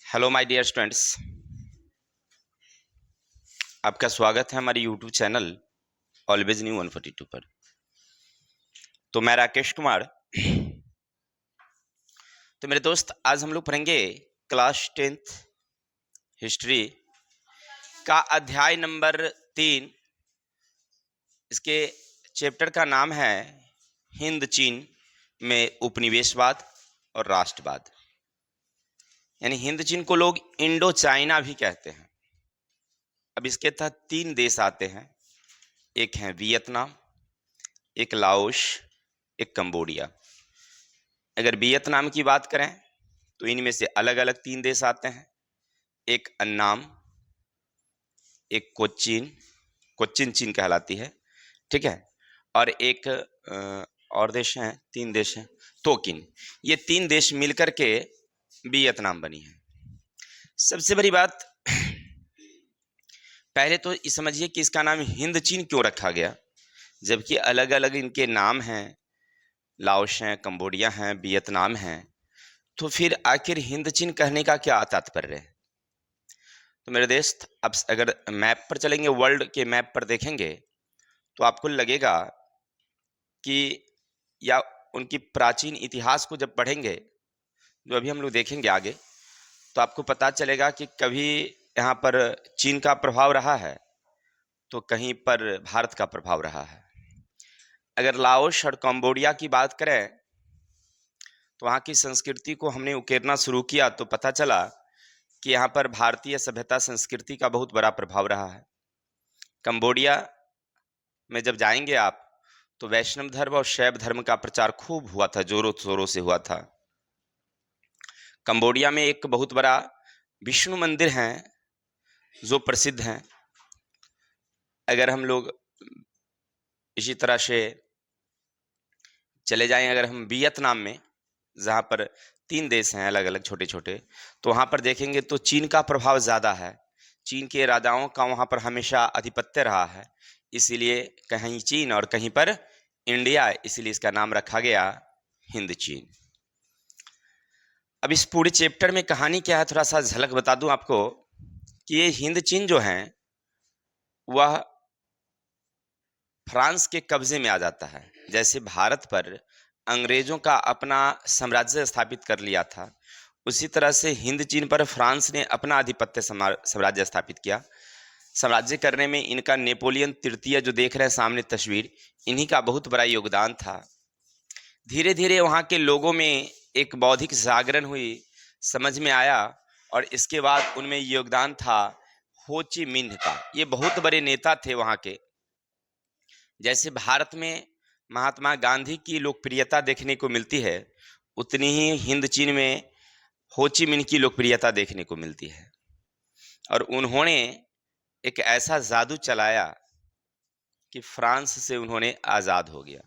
Hello my dear students, आपका स्वागत है हमारे यूट्यूब चैनल ऑलवेज न्यू 142 पर। तो मैं राकेश कुमार। तो मेरे दोस्त, आज हम लोग पढ़ेंगे क्लास 10th हिस्ट्री का अध्याय नंबर 3। इसके चैप्टर का नाम है हिंद चीन में उपनिवेशवाद और राष्ट्रवाद। यानी हिंद चीन को लोग इंडो चाइना भी कहते हैं। अब इसके तहत 3 देश आते हैं, एक है वियतनाम, एक लाओस, एक कंबोडिया। अगर वियतनाम की बात करें तो इनमें से अलग अलग 3 देश आते हैं, एक अन्नाम, एक कोच्चिन, कोच्चिन चीन कहलाती है, ठीक है, और एक और देश हैं, 3 देश हैं, तोकिन। ये 3 देश मिलकर के वियतनाम बनी है। सबसे बड़ी बात, पहले तो समझिए कि इसका नाम हिंद चीन क्यों रखा गया, जबकि अलग अलग इनके नाम हैं, लाओस हैं, कंबोडिया हैं, वियतनाम हैं। तो फिर आखिर हिंद चीन कहने का क्या तात्पर्य है? तो मेरे दोस्त, अब अगर मैप पर चलेंगे, वर्ल्ड के मैप पर देखेंगे तो आपको लगेगा कि या उनकी प्राचीन इतिहास को जब पढ़ेंगे, जो अभी हम लोग देखेंगे आगे, तो आपको पता चलेगा कि कभी यहाँ पर चीन का प्रभाव रहा है तो कहीं पर भारत का प्रभाव रहा है। अगर लाओस और कंबोडिया की बात करें तो वहाँ की संस्कृति को हमने उकेरना शुरू किया तो पता चला कि यहाँ पर भारतीय सभ्यता संस्कृति का बहुत बड़ा प्रभाव रहा है। कंबोडिया में जब जाएंगे आप तो वैष्णव धर्म और शैव धर्म का प्रचार खूब हुआ था, जोरों शोरों से हुआ था। कंबोडिया में एक बहुत बड़ा विष्णु मंदिर है जो प्रसिद्ध है। अगर हम लोग इसी तरह से चले जाएं, अगर हम वियतनाम में, जहाँ पर 3 देश हैं अलग अलग छोटे छोटे, तो वहाँ पर देखेंगे तो चीन का प्रभाव ज़्यादा है। चीन के राजाओं का वहाँ पर हमेशा आधिपत्य रहा है, इसीलिए कहीं चीन और कहीं पर इंडिया, इसलिए इसका नाम रखा गया हिंद चीन। अब इस पूरे चैप्टर में कहानी क्या है, थोड़ा सा झलक बता दूं आपको कि ये हिंद चीन जो है वह फ्रांस के कब्जे में आ जाता है। जैसे भारत पर अंग्रेजों का अपना साम्राज्य स्थापित कर लिया था, उसी तरह से हिंद चीन पर फ्रांस ने अपना आधिपत्य साम्राज्य स्थापित किया। साम्राज्य करने में इनका नेपोलियन तृतीय जो देख रहे हैं सामने तस्वीर, इन्हीं का बहुत बड़ा योगदान था। धीरे धीरे वहाँ के लोगों में एक बौद्धिक जागरण हुई, समझ में आया, और इसके बाद उनमें योगदान था हो ची मिन्ह का। ये बहुत बड़े नेता थे वहाँ के। जैसे भारत में महात्मा गांधी की लोकप्रियता देखने को मिलती है, उतनी ही हिंद चीन में हो ची मिन्ह की लोकप्रियता देखने को मिलती है। और उन्होंने एक ऐसा जादू चलाया कि फ्रांस से उन्होंने आज़ाद हो गया।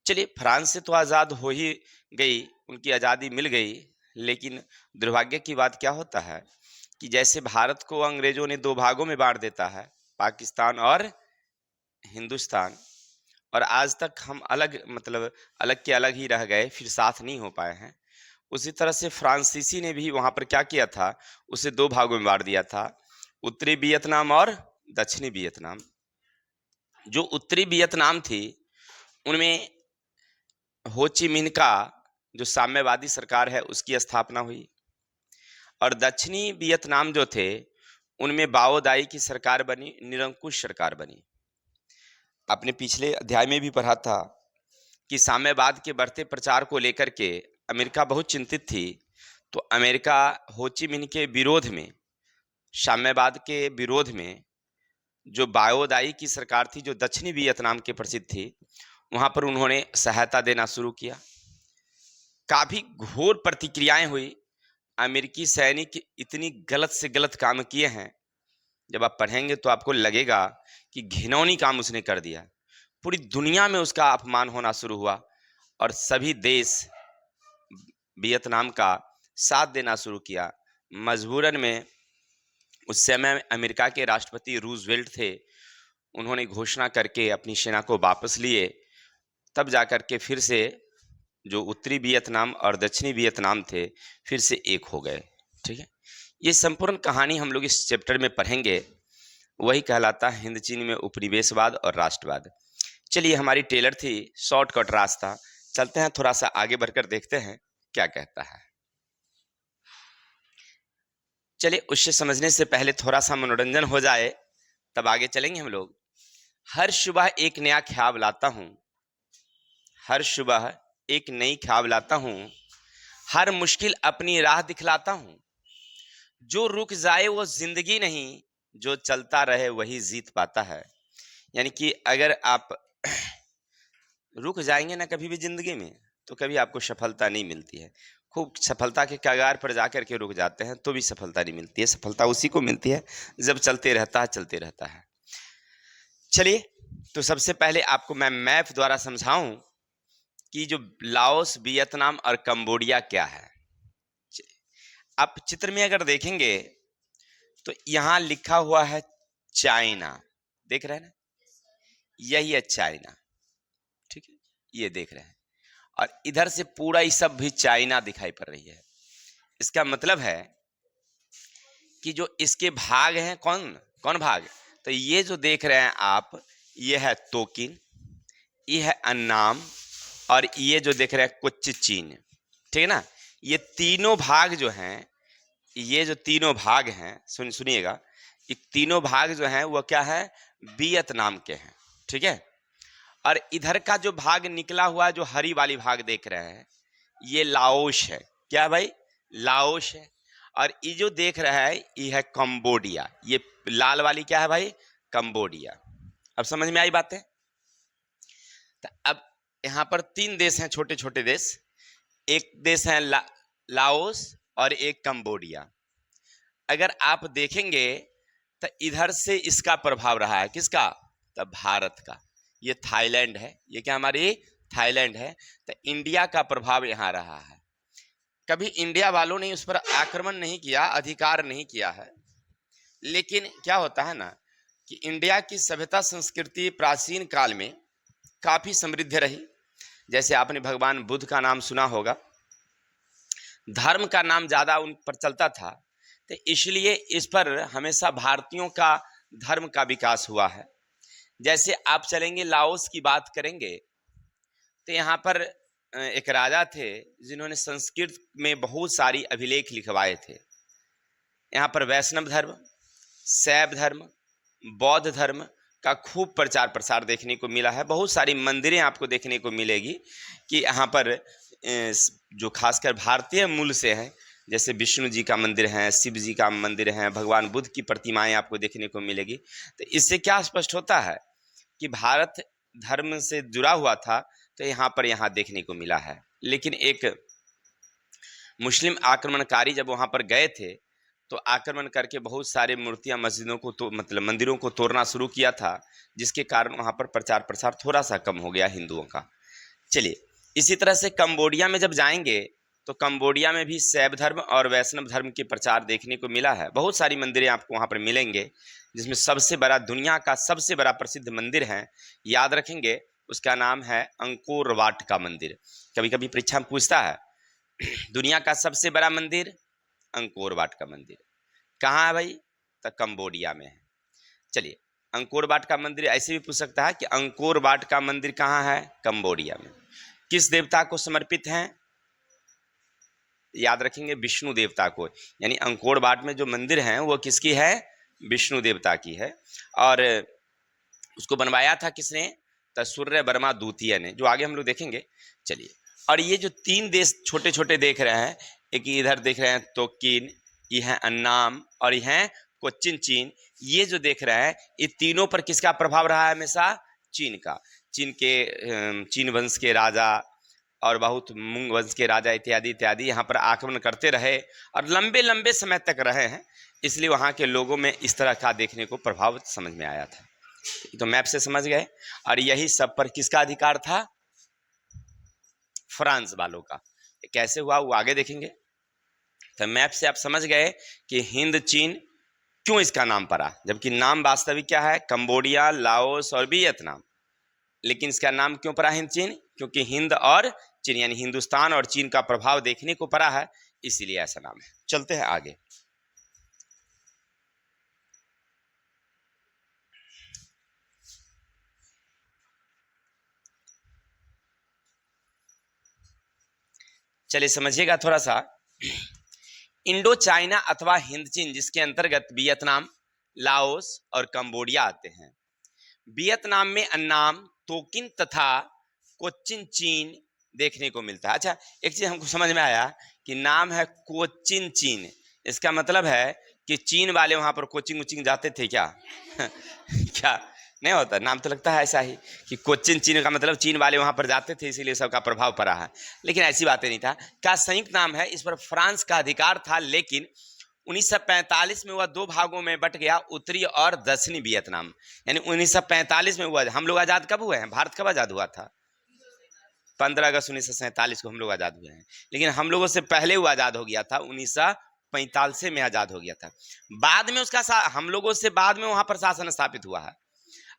चलिए, फ्रांस से तो आज़ाद हो ही गई, उनकी आज़ादी मिल गई, लेकिन दुर्भाग्य की बात क्या होता है कि जैसे भारत को अंग्रेजों ने 2 भागों में बांट देता है, पाकिस्तान और हिंदुस्तान, और आज तक हम अलग, मतलब अलग के अलग ही रह गए, फिर साथ नहीं हो पाए हैं। उसी तरह से फ्रांसीसी ने भी वहां पर क्या किया था, उसे 2 भागों में बांट दिया था, उत्तरी वियतनाम और दक्षिणी वियतनाम। जो उत्तरी वियतनाम थी उनमें हो ची मिन्ह का जो साम्यवादी सरकार है उसकी स्थापना हुई, और दक्षिणी वियतनाम जो थे उनमें बाओ दाई की सरकार बनी, निरंकुश सरकार बनी। आपने पिछले अध्याय में भी पढ़ा था कि साम्यवाद के बढ़ते प्रचार को लेकर के अमेरिका बहुत चिंतित थी। तो अमेरिका हो ची मिन्ह के विरोध में, साम्यवाद के विरोध में, जो बाओ दाई की सरकार थी जो दक्षिणी वियतनाम के प्रसिद्ध थी, वहां पर उन्होंने सहायता देना शुरू किया। काफी घोर प्रतिक्रियाएं हुई। अमेरिकी सैनिक इतनी गलत से गलत काम किए हैं, जब आप पढ़ेंगे तो आपको लगेगा कि घिनौनी काम उसने कर दिया। पूरी दुनिया में उसका अपमान होना शुरू हुआ और सभी देश वियतनाम का साथ देना शुरू किया। मजबूरन में उस समय अमेरिका के राष्ट्रपति रूजवेल्ट थे, उन्होंने घोषणा करके अपनी सेना को वापस लिए। तब जाकर के फिर से जो उत्तरी वियतनाम और दक्षिणी वियतनाम थे फिर से एक हो गए। ठीक है, ये संपूर्ण कहानी हम लोग इस चैप्टर में पढ़ेंगे, वही कहलाता है हिंद चीन में उपनिवेशवाद और राष्ट्रवाद। चलिए, हमारी टेलर थी शॉर्टकट रास्ता, चलते हैं थोड़ा सा आगे बढ़कर देखते हैं क्या कहता है। चलिए, उससे समझने से पहले थोड़ा सा मनोरंजन हो जाए तब आगे चलेंगे हम लोग। हर सुबह एक नया ख्याल लाता हूँ, हर सुबह एक नई ख्याल लाता हूँ, हर मुश्किल अपनी राह दिखलाता हूँ। जो रुक जाए वो जिंदगी नहीं, जो चलता रहे वही जीत पाता है। यानी कि अगर आप रुक जाएंगे ना कभी भी जिंदगी में, तो कभी आपको सफलता नहीं मिलती है। खूब सफलता के कगार पर जाकर के रुक जाते हैं तो भी सफलता नहीं मिलती है। सफलता उसी को मिलती है जब चलते रहता है, चलते रहता है। चलिए, तो सबसे पहले आपको मैं मैप द्वारा समझाऊं कि जो लाओस, वियतनाम और कंबोडिया क्या है। आप चित्र में अगर देखेंगे तो यहां लिखा हुआ है चाइना, देख रहे हैं ना, यही है चाइना, ठीक है, ये देख रहे हैं। और इधर से पूरा ये सब भी चाइना दिखाई पड़ रही है। इसका मतलब है कि जो इसके भाग हैं, कौन कौन भाग, तो ये जो देख रहे हैं आप, ये है तोकिन, ये है अन्नाम, और ये जो देख रहे हैं कोच्चिन, ठीक है ना। ये तीनों भाग जो हैं, ये जो तीनों भाग हैं, सुनिएगा, ये तीनों भाग जो हैं वो क्या है, वियतनाम के हैं, ठीक है। और इधर का जो भाग निकला हुआ, जो हरी वाली भाग देख रहे हैं, ये लाओस है। क्या भाई, लाओस है। और ये जो देख रहा है ये है कंबोडिया। ये लाल वाली क्या है भाई, कंबोडिया। अब समझ में आई बातें। तो अब यहाँ पर तीन देश हैं, छोटे छोटे देश। एक देश है लाओस और एक कंबोडिया। अगर आप देखेंगे तो इधर से इसका प्रभाव रहा है, किसका, तो भारत का। ये थाईलैंड है, ये क्या हमारी थाईलैंड है। तो इंडिया का प्रभाव यहाँ रहा है। कभी इंडिया वालों ने उस पर आक्रमण नहीं किया, अधिकार नहीं किया है। लेकिन क्या होता है ना कि इंडिया की सभ्यता संस्कृति प्राचीन काल में काफी समृद्ध रही। जैसे आपने भगवान बुद्ध का नाम सुना होगा, धर्म का नाम ज्यादा उन पर चलता था, तो इसलिए इस पर हमेशा भारतीयों का धर्म का विकास हुआ है। जैसे आप चलेंगे लाओस की बात करेंगे तो यहाँ पर एक राजा थे जिन्होंने संस्कृत में बहुत सारी अभिलेख लिखवाए थे। यहाँ पर वैष्णव धर्म, शैव धर्म, बौद्ध धर्म का खूब प्रचार प्रसार देखने को मिला है। बहुत सारी मंदिरें आपको देखने को मिलेगी कि यहाँ पर जो खासकर भारतीय मूल से हैं, जैसे विष्णु जी का मंदिर है, शिव जी का मंदिर है, भगवान बुद्ध की प्रतिमाएं आपको देखने को मिलेगी। तो इससे क्या स्पष्ट होता है कि भारत धर्म से जुड़ा हुआ था, तो यहाँ पर यहाँ देखने को मिला है। लेकिन एक मुस्लिम आक्रमणकारी जब वहाँ पर गए थे तो आक्रमण करके बहुत सारे मूर्तियां, मस्जिदों को तो मतलब मंदिरों को तोड़ना शुरू किया था, जिसके कारण वहाँ पर प्रचार प्रसार थोड़ा सा कम हो गया हिंदुओं का। चलिए, इसी तरह से कंबोडिया में जब जाएंगे तो कंबोडिया में भी शैव धर्म और वैष्णव धर्म के प्रचार देखने को मिला है। बहुत सारी मंदिरें आपको वहाँ पर मिलेंगे, जिसमें सबसे बड़ा, दुनिया का सबसे बड़ा प्रसिद्ध मंदिर है, याद रखेंगे, उसका नाम है अंकोर वाट का मंदिर। कभी कभी परीक्षा में पूछता है दुनिया का सबसे बड़ा मंदिर अंकोर वाट का मंदिर कहाँ है भाई, तो कंबोडिया में है। चलिए, अंकोर वाट का मंदिर ऐसे भी पूछ सकता है कि अंकोर वाट का मंदिर कहाँ है, कंबोडिया में। किस देवता को समर्पित है, याद रखेंगे, विष्णु देवता को। यानी अंकोर वाट में जो मंदिर है वो किसकी है, विष्णु देवता की है। और उसको बनवाया था किसने, तो सूर्य वर्मा द्वितीय ने, जो आगे हम लोग देखेंगे। चलिए, और ये जो तीन देश छोटे छोटे देख रहे हैं, एक इधर देख रहे हैं तोकिन, ये है अन्नाम, और ये है कोच्चिन चीन। ये जो देख रहे हैं, ये तीनों पर किसका प्रभाव रहा है, हमेशा चीन का। चीन वंश के राजा और बहुत मुंग वंश के राजा इत्यादि इत्यादि यहाँ पर आक्रमण करते रहे और लंबे लंबे समय तक रहे हैं। इसलिए वहाँ के लोगों में इस तरह का देखने को प्रभाव समझ में आया था। तो मैप से समझ गए। और यही सब पर किसका अधिकार था, फ्रांस वालों का। कैसे हुआ वो आगे देखेंगे। तो मैप से आप समझ गए कि हिंद चीन क्यों इसका नाम पड़ा, जबकि नाम वास्तविक क्या है, कंबोडिया, लाओस और वियतनाम। लेकिन इसका नाम क्यों पड़ा हिंद चीन, क्योंकि हिंद और चीन यानी हिंदुस्तान और चीन का प्रभाव देखने को पड़ा है, इसीलिए ऐसा नाम है। चलते हैं आगे। चलिए समझिएगा थोड़ा सा। इंडो चाइना अथवा हिंद चीन, जिसके अंतर्गत वियतनाम, लाओस और कंबोडिया आते हैं। वियतनाम में अन्नाम, तोकिन तथा कोचिन चीन देखने को मिलता है। अच्छा, एक चीज हमको समझ में आया कि नाम है कोचिन चीन, इसका मतलब है कि चीन वाले वहां पर कोचिंग वोचिंग जाते थे क्या? क्या नहीं होता? नाम तो लगता है ऐसा ही कि कोचिन चीन का मतलब चीन वाले वहां पर जाते थे, इसीलिए सबका प्रभाव पड़ा है। लेकिन ऐसी बातें नहीं था। क्या संयुक्त नाम है, इस पर फ्रांस का अधिकार था, लेकिन 1945 में वह दो भागों में बट गया, उत्तरी और दक्षिणी वियतनाम। यानी 1945 में हुआ। हम लोग आजाद कब हुए हैं? भारत कब आजाद हुआ था? 15 अगस्त 1947 को हम लोग आजाद हुए हैं। लेकिन हम लोगों से पहले वो आजाद हो गया था, 1945 में आजाद हो गया था। बाद में उसका हम लोगों से बाद में वहां पर शासन स्थापित हुआ है,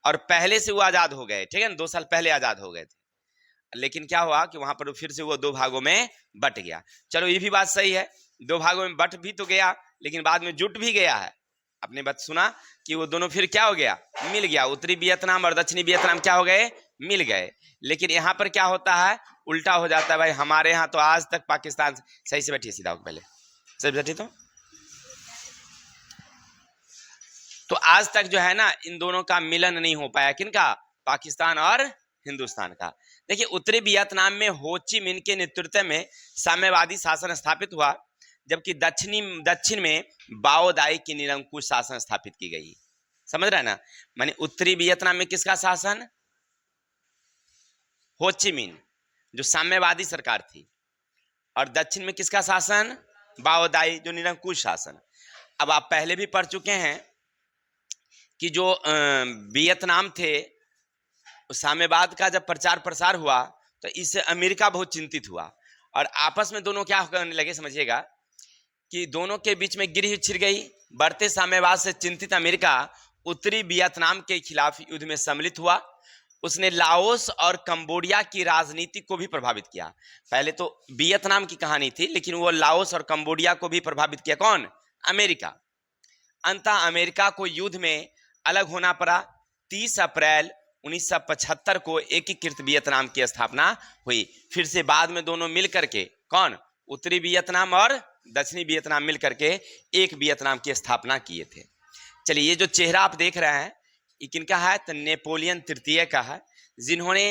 और पहले से वो आजाद हो गए, ठीक है ना, 2 साल पहले आजाद हो गए थे। लेकिन क्या हुआ कि वहां पर फिर से वो दो भागों में बट गया। चलो ये भी बात सही है, दो भागों में बट भी तो गया, लेकिन बाद में जुट भी गया है। आपने बात सुना कि वो दोनों फिर क्या हो गया? मिल गया। उत्तरी वियतनाम और दक्षिणी वियतनाम क्या हो गए? मिल गए। लेकिन यहाँ पर क्या होता है? उल्टा हो जाता है भाई। हमारे यहाँ तो आज तक पाकिस्तान, सही से बैठिए, सीधा होकर पहले सही बैठिए। तो आज तक जो है ना, इन दोनों का मिलन नहीं हो पाया। किनका? पाकिस्तान और हिंदुस्तान का। देखिए, उत्तरी वियतनाम में हो ची मिन के नेतृत्व में साम्यवादी शासन स्थापित हुआ, जबकि दक्षिण में बाओ दाई की निरंकुश शासन स्थापित की गई। समझ रहे हैं ना? माने उत्तरी वियतनाम में किसका शासन? हो ची मिन, जो साम्यवादी सरकार थी, और दक्षिण में किसका शासन? बाओ दाई, जो निरंकुश शासन। अब आप पहले भी पढ़ चुके हैं कि जो वियतनाम थे, साम्यवाद का जब प्रचार प्रसार हुआ तो इससे अमेरिका बहुत चिंतित हुआ, और आपस में दोनों क्या करने लगे, समझिएगा कि दोनों के बीच में गिरह छिड़ गई। बढ़ते साम्यवाद से चिंतित अमेरिका उत्तरी वियतनाम के खिलाफ युद्ध में सम्मिलित हुआ। उसने लाओस और कंबोडिया की राजनीति को भी प्रभावित किया। पहले तो वियतनाम की कहानी थी, लेकिन वो लाओस और कंबोडिया को भी प्रभावित किया। कौन? अमेरिका। अंततः अमेरिका को युद्ध में अलग होना पड़ा। 30 अप्रैल 1975 को एकीकृत वियतनाम की स्थापना हुई। फिर से बाद में दोनों मिलकर के, कौन? उत्तरी वियतनाम और दक्षिणी वियतनाम मिलकर के एक वियतनाम की स्थापना किए थे। चलिए, ये जो चेहरा आप देख रहे हैं, ये किनका है? तो नेपोलियन तृतीय का है, जिन्होंने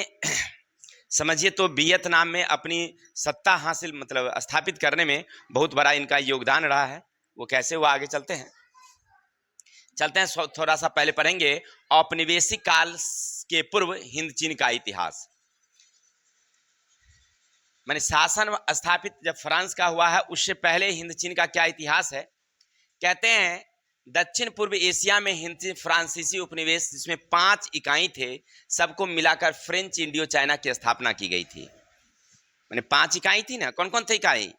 समझिए तो वियतनाम में अपनी सत्ता हासिल, मतलब स्थापित करने में बहुत बड़ा इनका योगदान रहा है। वो कैसे हुआ, आगे चलते हैं। थोड़ा सा पहले पढ़ेंगे औपनिवेशिक काल के पूर्व हिंद चीन का इतिहास। माने शासन स्थापित जब फ्रांस का हुआ है, उससे पहले हिंद चीन का क्या इतिहास है। कहते हैं दक्षिण पूर्व एशिया में हिंद चीन फ्रांसीसी उपनिवेश, जिसमें 5 इकाई थे, सबको मिलाकर फ्रेंच इंडियो चाइना की स्थापना की गई थी। माने 5 इकाई थी ना। कौन कौन थे इकाई?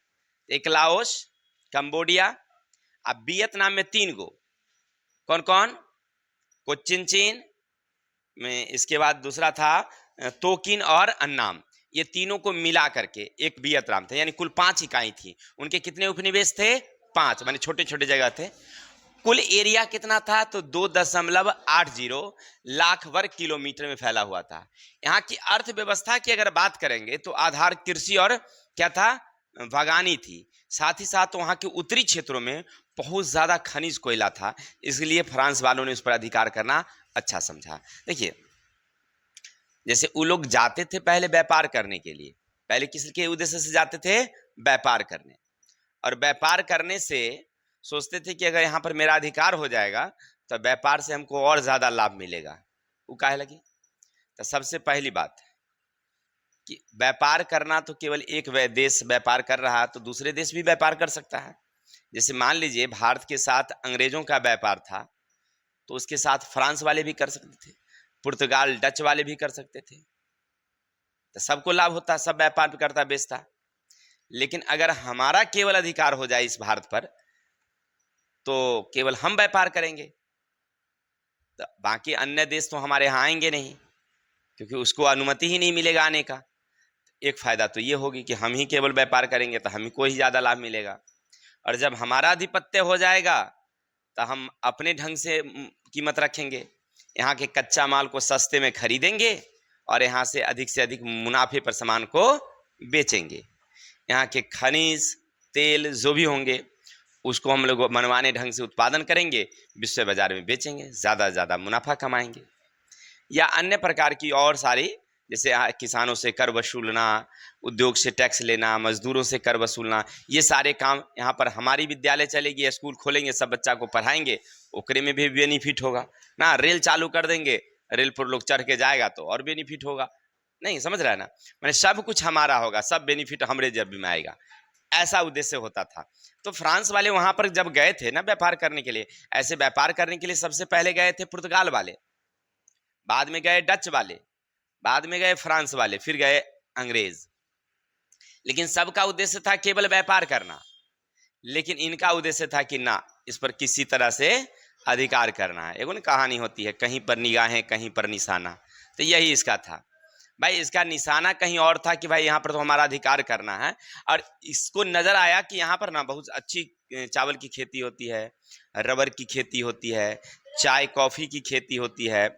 एक लाओस, कंबोडिया, अब वियतनाम में 3 गो। कौन कौन? कोचिन चीन में, इसके बाद दूसरा था तोकिन और अन्नाम। ये तीनों को मिला करके एक वियतनाम थे, यानी कुल 5 इकाई थी। उनके कितने उपनिवेश थे? 5, माने छोटे छोटे जगह थे। कुल एरिया कितना था? तो 2.80 लाख वर्ग किलोमीटर में फैला हुआ था। यहाँ की अर्थव्यवस्था की अगर बात करेंगे तो आधार कृषि और क्या था? बागानी थी। साथ ही साथ वहाँ के उत्तरी क्षेत्रों में बहुत ज्यादा खनिज कोयला था, इसलिए फ्रांस वालों ने उस पर अधिकार करना अच्छा समझा। देखिए, जैसे वो लोग जाते थे पहले व्यापार करने के लिए। पहले किसके उद्देश्य से जाते थे? व्यापार करने। और व्यापार करने से सोचते थे कि अगर यहाँ पर मेरा अधिकार हो जाएगा तो व्यापार से हमको और ज्यादा लाभ मिलेगा। वो काहे लगी? तो सबसे पहली बात कि व्यापार करना तो केवल एक देश व्यापार कर रहा है तो दूसरे देश भी व्यापार कर सकता है। जैसे मान लीजिए भारत के साथ अंग्रेजों का व्यापार था, तो उसके साथ फ्रांस वाले भी कर सकते थे, पुर्तगाल डच वाले भी कर सकते थे, तो सबको लाभ होता, सब व्यापार करता, बेचता। लेकिन अगर हमारा केवल अधिकार हो जाए इस भारत पर, तो केवल हम व्यापार करेंगे, तो बाकी अन्य देश तो हमारे यहाँ आएंगे नहीं, क्योंकि उसको अनुमति ही नहीं मिलेगा आने का। एक फायदा तो ये होगी कि हम ही केवल व्यापार करेंगे, तो हम को ही ज्यादा लाभ मिलेगा। और जब हमारा आधिपत्य हो जाएगा तो हम अपने ढंग से कीमत रखेंगे, यहाँ के कच्चा माल को सस्ते में खरीदेंगे और यहाँ से अधिक मुनाफे पर सामान को बेचेंगे। यहाँ के खनिज तेल जो भी होंगे उसको हम लोग मनमाने ढंग से उत्पादन करेंगे, विश्व बाजार में बेचेंगे, ज़्यादा से ज़्यादा मुनाफा कमाएंगे। या अन्य प्रकार की और सारी, जैसे किसानों से कर वसूलना, उद्योग से टैक्स लेना, मजदूरों से कर वसूलना, ये सारे काम यहाँ पर हमारी विद्यालय चलेगी, स्कूल खोलेंगे, सब बच्चा को पढ़ाएंगे, ओकरे में भी बेनिफिट होगा ना। रेल चालू कर देंगे, रेल पर लोग चढ़ के जाएगा तो और बेनिफिट होगा। नहीं समझ रहा है ना, मैंने सब कुछ हमारा होगा, सब बेनिफिट हमारे जेब में आएगा, ऐसा उद्देश्य होता था। तो फ्रांस वाले वहां पर जब गए थे ना व्यापार करने के लिए, ऐसे व्यापार करने के लिए सबसे पहले गए थे पुर्तगाल वाले, बाद में गए डच वाले, बाद में गए फ्रांस वाले, फिर गए अंग्रेज। लेकिन सबका उद्देश्य था केवल व्यापार करना, लेकिन इनका उद्देश्य था कि ना, इस पर किसी तरह से अधिकार करना है। एगो कहानी होती है, कहीं पर निगाहें कहीं पर निशाना, तो यही इसका था भाई। इसका निशाना कहीं और था कि भाई यहाँ पर तो हमारा अधिकार करना है, और इसको नजर आया कि यहाँ पर ना बहुत अच्छी चावल की खेती होती है, रबर की खेती होती है, चाय कॉफी की खेती होती है,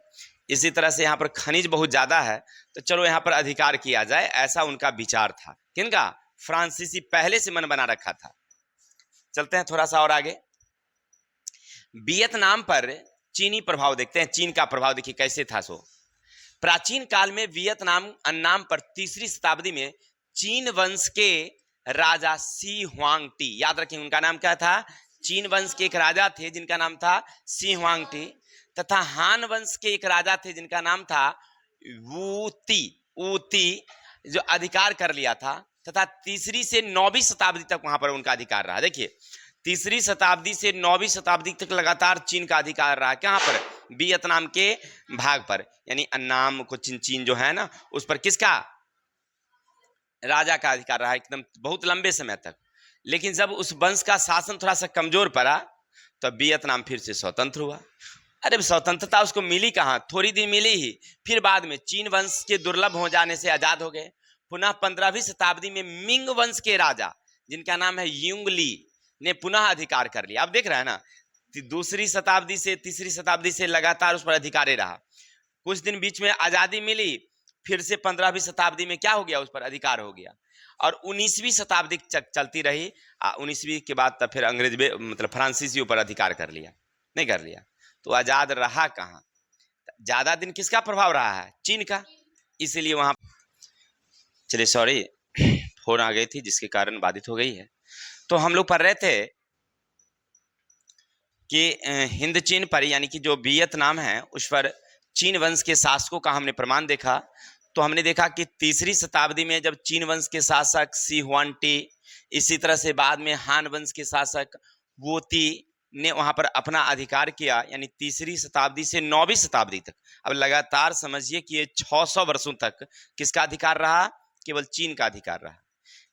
इसी तरह से यहाँ पर खनिज बहुत ज्यादा है, तो चलो यहाँ पर अधिकार किया जाए, ऐसा उनका विचार था। किनका? फ्रांसीसी पहले से मन बना रखा था। चलते हैं थोड़ा सा और आगे। वियतनाम पर चीनी प्रभाव देखते हैं, चीन का प्रभाव देखिए कैसे था। सो प्राचीन काल में वियतनाम अन्नाम पर 3री शताब्दी में चीन वंश के राजा सी हुआंग टी, याद रखें उनका नाम क्या था, चीन वंश के एक राजा थे जिनका नाम था सी हुआंग टी, तथा हान वंश के एक राजा थे जिनका नाम था वूती ऊती, जो अधिकार कर लिया था, तथा 3री से 9वीं शताब्दी तक वहां पर उनका अधिकार रहा। देखिए 3री शताब्दी से 9वीं शताब्दी तक लगातार चीन का अधिकार रहा। कहां पर? वियतनाम के भाग पर, यानी अन्नाम को चीन जो है ना, उस पर किसका? राजा का अधिकार रहा एकदम बहुत लंबे समय तक। लेकिन जब उस वंश का शासन थोड़ा सा कमजोर पड़ा, तो वियतनाम फिर से स्वतंत्र हुआ। अरे स्वतंत्रता उसको मिली कहां, थोड़ी दिन मिली ही, फिर बाद में चीन वंश के दुर्लभ हो जाने से आजाद हो गए। पुनः 15वीं शताब्दी में मिंग वंश के राजा जिनका नाम है युंगली ने पुनः अधिकार कर लिया। अब देख रहे हैं ना, 2री शताब्दी से 3री शताब्दी से लगातार उस पर अधिकार रहा। कुछ दिन बीच में आजादी मिली, फिर से 15वीं शताब्दी में क्या हो गया, उस पर अधिकार हो गया, और 19वीं शताब्दी चलती रही। 19वीं के बाद तब फिर अंग्रेज मतलब फ्रांसीसी ऊपर अधिकार कर लिया, नहीं कर लिया, तो आजाद रहा कहां? ज्यादा दिन किसका प्रभाव रहा है? चीन का। इसीलिए वहां, चलिए सॉरी फोन आ गई थी जिसके कारण बाधित हो गई है। तो हम लोग पढ़ रहे थे कि हिंद चीन पर, यानी कि जो वियतनाम है उस पर चीन वंश के शासकों का हमने प्रमाण देखा। तो हमने देखा कि 3री शताब्दी में जब चीन वंश के शासक सी हुआन टी, इसी तरह से बाद में हान वंश के शासक वो ती ने वहां पर अपना अधिकार किया, यानी 3री शताब्दी से 9वीं शताब्दी तक। अब लगातार समझिए कि ये 600 वर्षों तक किसका अधिकार रहा? केवल चीन का अधिकार रहा।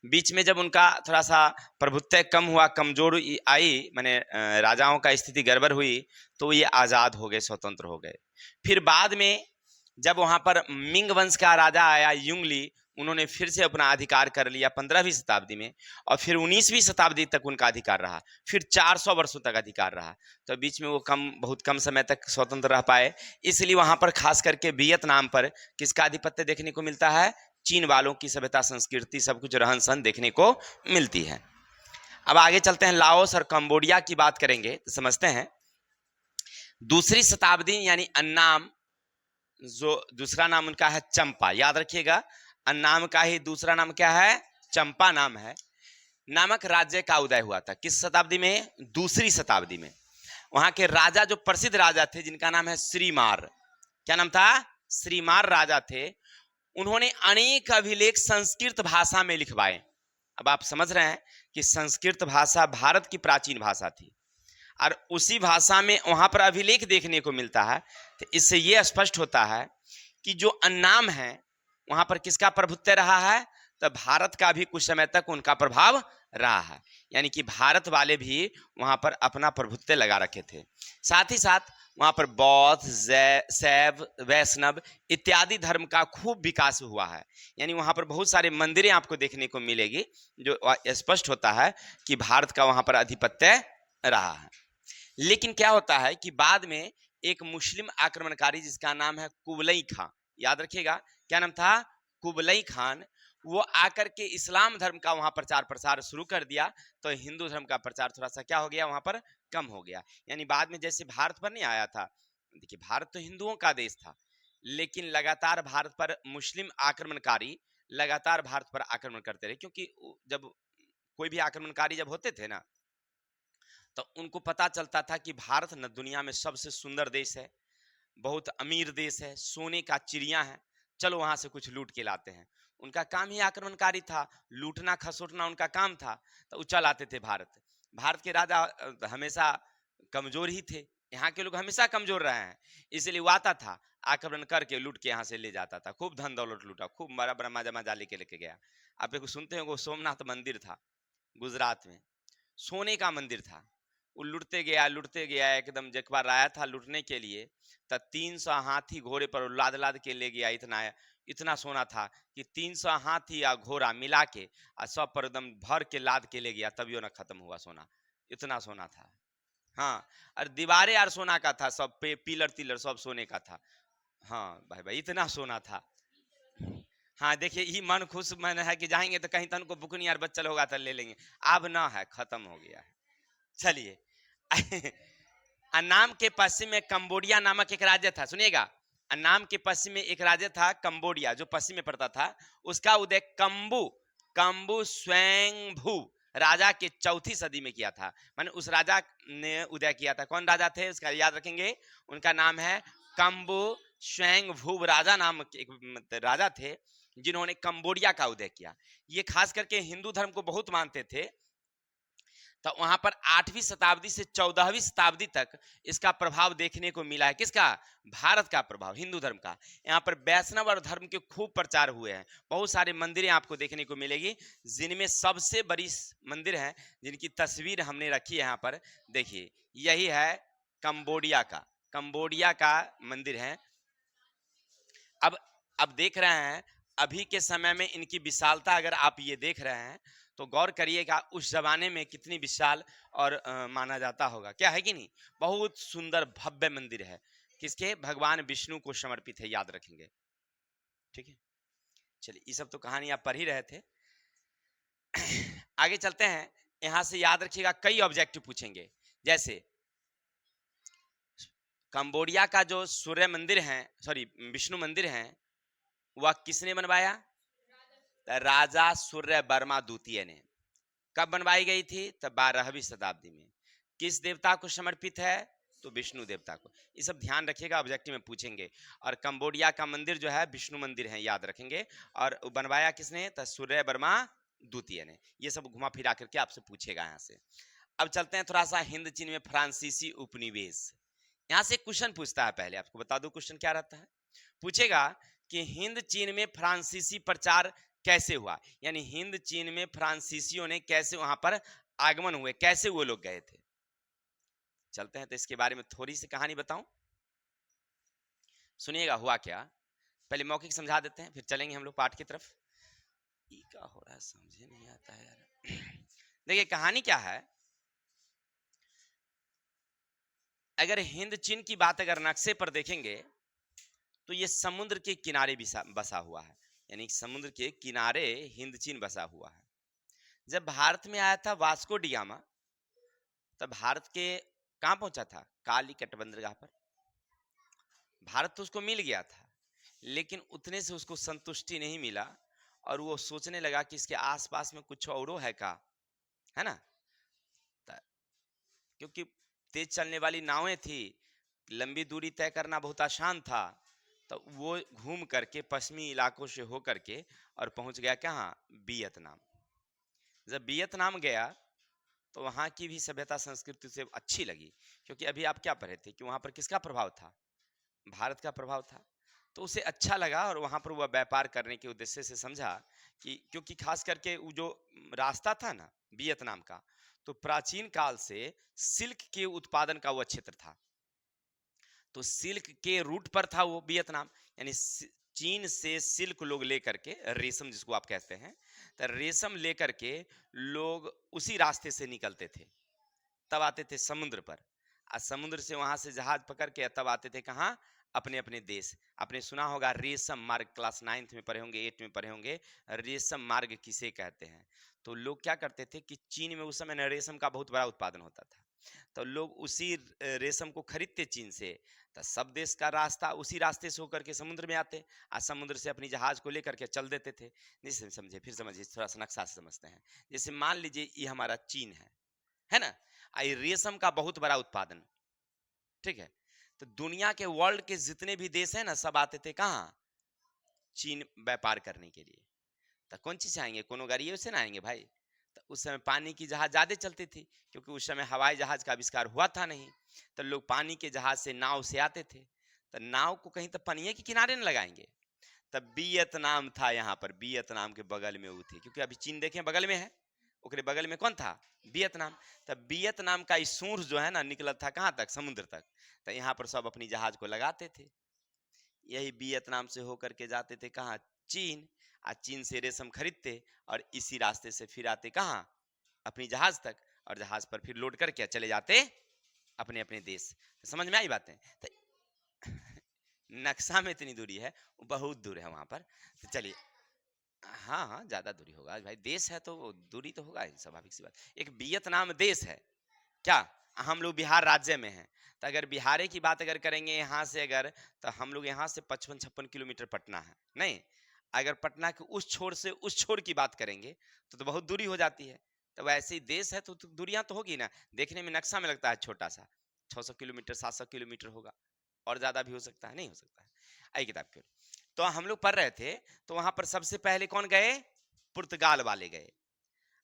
बीच में जब उनका थोड़ा सा प्रभुत्व कम हुआ, कमजोर आई, माने राजाओं का स्थिति गड़बड़ हुई, तो ये आजाद हो गए, स्वतंत्र हो गए। फिर बाद में जब वहां पर मिंग वंश का राजा आया युंगली, उन्होंने फिर से अपना अधिकार कर लिया 15वीं शताब्दी में, और फिर 19वीं शताब्दी तक उनका अधिकार रहा, फिर 400 वर्षों तक अधिकार रहा। तो बीच में वो बहुत कम समय तक स्वतंत्र रह पाए। इसलिए वहां पर खास करके वियतनाम पर किसका आधिपत्य देखने को मिलता है? चीन वालों की सभ्यता, संस्कृति, सब कुछ रहन सहन देखने को मिलती है। अब आगे चलते हैं, लाओस और कंबोडिया की बात करेंगे तो समझते हैं। 2री शताब्दी यानी अन्नाम, जो दूसरा नाम उनका है चंपा, याद रखिएगा, अन्नाम का ही दूसरा नाम क्या है? चंपा नाम है, नामक राज्य का उदय हुआ था। किस शताब्दी में? 2री शताब्दी में। वहां के राजा जो प्रसिद्ध राजा थे जिनका नाम है श्रीमार, क्या नाम था? श्रीमार राजा थे। उन्होंने अनेक अभिलेख संस्कृत भाषा में लिखवाए। अब आप समझ रहे हैं कि संस्कृत भाषा भारत की प्राचीन भाषा थी, और उसी भाषा में वहां पर अभिलेख देखने को मिलता है। तो इससे यह स्पष्ट होता है कि जो अन्नाम है वहां पर किसका प्रभुत्व रहा है? तो भारत का भी कुछ समय तक उनका प्रभाव रहा है, यानी कि भारत वाले भी वहां पर अपना प्रभुत्व लगा रखे थे। साथ ही साथ वहां पर बौद्ध, शैव, वैष्णव इत्यादि धर्म का खूब विकास हुआ है, यानी वहां पर बहुत सारे मंदिरें आपको देखने को मिलेगी, जो स्पष्ट होता है कि भारत का वहां पर आधिपत्य रहा है। लेकिन क्या होता है कि बाद में एक मुस्लिम आक्रमणकारी जिसका नाम है कुबलई खान, याद रखिएगा क्या नाम था? Kublai Khan. वो आकर के इस्लाम धर्म का वहां प्रचार प्रसार शुरू कर दिया, तो हिंदू धर्म का प्रचार थोड़ा सा क्या हो गया, वहां पर कम हो गया। यानी बाद में जैसे भारत पर नहीं आया था, देखिए भारत तो हिंदुओं का देश था, लेकिन लगातार भारत पर मुस्लिम आक्रमणकारी लगातार भारत पर आक्रमण करते रहे, क्योंकि जब कोई भी आक्रमणकारी जब होते थे ना, तो उनको पता चलता था कि भारत न दुनिया में सबसे सुंदर देश है, बहुत अमीर देश है, सोने का चिड़िया है, चलो वहां से कुछ लूट के लाते हैं। उनका काम ही आक्रमणकारी था, लूटना खसोटना उनका काम था। तो वो चल आते थे भारत। भारत के राजा हमेशा कमजोर ही थे, यहाँ के लोग हमेशा कमजोर रहे हैं, इसलिए वो आता था, आक्रमण करके लूट के यहाँ से ले जाता था, खूब धन दौलत लूटा, खूब बड़ा बड़ा माजा माजा लेके लेके गया। आप एक सुनते हो, सोमनाथ मंदिर था गुजरात में, सोने का मंदिर था, वो लुटते गया एकदम। एक बार आया था लुटने के लिए, तो 300 हाथी घोड़े पर लाद लाद के ले गया। इतना इतना सोना था कि 300 हाथी या घोड़ा मिला के और सब पर एकदम भर के लाद के ले गया, तभी ना खत्म हुआ सोना, इतना सोना था। हाँ, और दीवारें यार सोना का था, सब पे पिलर तिलर सब सोने का था। हाँ भाई भाई, इतना सोना था। हाँ देखिए, ये मन खुश मन है कि जाएंगे तो कहीं तन को बुकनी यार बच्चल होगा तो ले लेंगे, अब ना है, खत्म हो गया है। चलिए अन्नाम के पश्चिम में कंबोडिया नामक एक राज्य था, सुनिएगा। अन्नाम के पश्चिम में एक राज्य था कंबोडिया, जो पश्चिम में पड़ता था। उसका उदय कंबू कंबू स्वयंभू राजा के 4वीं सदी में किया था। माने उस राजा ने उदय किया था। कौन राजा थे उसका याद रखेंगे, उनका नाम है कंबू स्वयंभू राजा नाम के एक राजा थे, जिन्होंने कंबोडिया का उदय किया। ये खास करके हिंदू धर्म को बहुत मानते थे। तो वहां पर 8वीं शताब्दी से 14वीं शताब्दी तक इसका प्रभाव देखने को मिला है। किसका? भारत का प्रभाव, हिंदू धर्म का। यहाँ पर वैष्णव और धर्म के खूब प्रचार हुए हैं। बहुत सारे मंदिरें आपको देखने को मिलेगी, जिनमें सबसे बड़ी मंदिर है जिनकी तस्वीर हमने रखी है यहाँ पर, देखिए यही है कंबोडिया का, कंबोडिया का मंदिर है। अब अब देख रहे हैं, अभी के समय में इनकी विशालता अगर आप ये देख रहे हैं तो गौर करिएगा उस जमाने में कितनी विशाल और माना जाता होगा, क्या है कि नहीं। बहुत सुंदर भव्य मंदिर है, किसके? भगवान विष्णु को समर्पित है, याद रखेंगे। ठीक है, चलिए ये सब तो कहानी आप पढ़ ही रहे थे। आगे चलते हैं, यहां से याद रखिएगा कई ऑब्जेक्टिव पूछेंगे। जैसे कंबोडिया का जो सूर्य मंदिर है, सॉरी विष्णु मंदिर है, वह किसने बनवाया? राजा सूर्य वर्मा द्वितीय ने। कब बनवाई गई थी? तो 12वीं शताब्दी में। किस देवता को समर्पित है? तो विष्णु देवता को। ये सब ध्यान रखिएगा, ऑब्जेक्टिव में पूछेंगे। और कंबोडिया का मंदिर जो है विष्णु मंदिर है, याद रखेंगे। और बनवाया किसने? तो सूर्य वर्मा द्वितीय ने। ये सब घुमा फिरा करके आपसे पूछेगा यहाँ से। अब चलते हैं थोड़ा सा हिंद चीन में फ्रांसीसी उपनिवेश। यहाँ से क्वेश्चन पूछता है, पहले आपको बता दूं क्वेश्चन क्या रहता है। पूछेगा कि हिंद चीन में फ्रांसीसी प्रचार कैसे हुआ, यानी हिंद चीन में फ्रांसीसियों ने कैसे वहां पर आगमन हुए, कैसे वो लोग गए थे। चलते हैं तो इसके बारे में थोड़ी सी कहानी बताऊं, सुनिएगा हुआ क्या। पहले मौखिक समझा देते हैं, फिर चलेंगे हम लोग पाठ की तरफ। ये क्या हो रहा है, समझे नहीं आता है यार। देखिए कहानी क्या है, अगर हिंद चीन की बात अगर नक्शे पर देखेंगे तो ये समुद्र के किनारे बसा हुआ है, यानी समुद्र के किनारे हिंद चीन बसा हुआ है। जब भारत में आया था वास्को डिगामा, तब भारत के कहां पहुंचा था? काली कट बंदरगाह पर। भारत तो उसको मिल गया था, लेकिन उतने से उसको संतुष्टि नहीं मिला, और वो सोचने लगा कि इसके आसपास में कुछ और है का, है ना। क्योंकि तेज चलने वाली नावें थी, लंबी दूरी तय करना बहुत आसान था, तो वो घूम करके पश्चिमी इलाकों से होकर के और पहुंच गया कहाँ? वियतनाम। जब वियतनाम गया तो वहां की भी सभ्यता संस्कृति उसे अच्छी लगी, क्योंकि अभी आप क्या पढ़े थे कि वहां पर किसका प्रभाव था? भारत का प्रभाव था। तो उसे अच्छा लगा, और वहां पर वह व्यापार करने के उद्देश्य से समझा कि, क्योंकि खास करके वो जो रास्ता था ना वियतनाम का, तो प्राचीन काल से सिल्क के उत्पादन का वह क्षेत्र था। तो सिल्क के रूट पर था वो वियतनाम, यानी चीन से सिल्क लोग लेकर के, रेशम जिसको आप कहते हैं, तो रेशम लेकर के लोग उसी रास्ते से निकलते थे, तब आते थे समुद्र पर, और समुद्र से वहां से जहाज पकड़ के तब आते थे कहाँ? अपने अपने देश। आपने सुना होगा रेशम मार्ग, क्लास 9th में पढ़े होंगे, 8 में पढ़े होंगे, रेशम मार्ग किसे कहते हैं। तो लोग क्या करते थे कि चीन में उस समय ना रेशम का बहुत बड़ा उत्पादन होता था, तो लोग उसी रेशम को खरीदते चीन से। तो सब देश का रास्ता उसी रास्ते से होकर के समुद्र में आते, आ समुद्र से अपनी जहाज को लेकर के चल देते थे। जैसे समझे, फिर समझिए, थोड़ा सा नक्शा से समझते हैं। जैसे मान लीजिए ये हमारा चीन है ना, ये रेशम का बहुत बड़ा उत्पादन, ठीक है। तो दुनिया के, वर्ल्ड के जितने भी देश हैं ना, सब आते थे कहाँ, चीन व्यापार करने के लिए। तो कौन चीज से आएंगे, कोनो गाड़ियों से ना आएंगे भाई। तो उस समय पानी की जहाज ज्यादा चलती थी, क्योंकि उस समय हवाई जहाज का आविष्कार हुआ था नहीं। तो लोग पानी के जहाज से, नाव से आते थे। तो नाव को कहीं तो पनिया के किनारे न लगाएंगे। तब वियतनाम था यहाँ पर, वियतनाम के बगल में वो थी, क्योंकि अभी चीन देखें बगल में है, ओकरे बगल में कौन था, वियतनाम। तब वियतनाम का सूर्य जो है ना, निकला था कहाँ तक, समुद्र तक। तो यहाँ पर सब अपनी जहाज को लगाते थे। यही वियतनाम से होकर के जाते थे कहाँ, चीन। चीन से रेशम खरीदते और इसी रास्ते से फिर आते कहाँ, अपनी जहाज तक, और जहाज पर फिर लोड करके चले जाते अपने अपने देश। तो समझ में आई बातें। तो नक्शा में इतनी दूरी है, बहुत दूर है वहां पर। तो चलिए, हाँ हाँ, ज्यादा दूरी होगा भाई, देश है तो दूरी तो होगा ही, स्वाभाविक सी बात। एक वियतनाम देश है क्या, हम लोग बिहार राज्य में हैं। तो अगर बिहार की बात अगर करेंगे यहाँ से, अगर, तो हम लोग यहाँ से 55-56 किलोमीटर पटना है नहीं। अगर पटना के उस छोर से उस छोर की बात करेंगे तो बहुत दूरी हो जाती है। तो वैसे ही देश है तो दूरियां तो होगी ना। देखने में नक्शा में लगता है छोटा सा, 600 किलोमीटर 700 किलोमीटर होगा, और ज्यादा भी हो सकता है, नहीं हो सकता है। आई किताब के, तो हम लोग पढ़ रहे थे, तो वहां पर सबसे पहले कौन गए, पुर्तगाल वाले गए।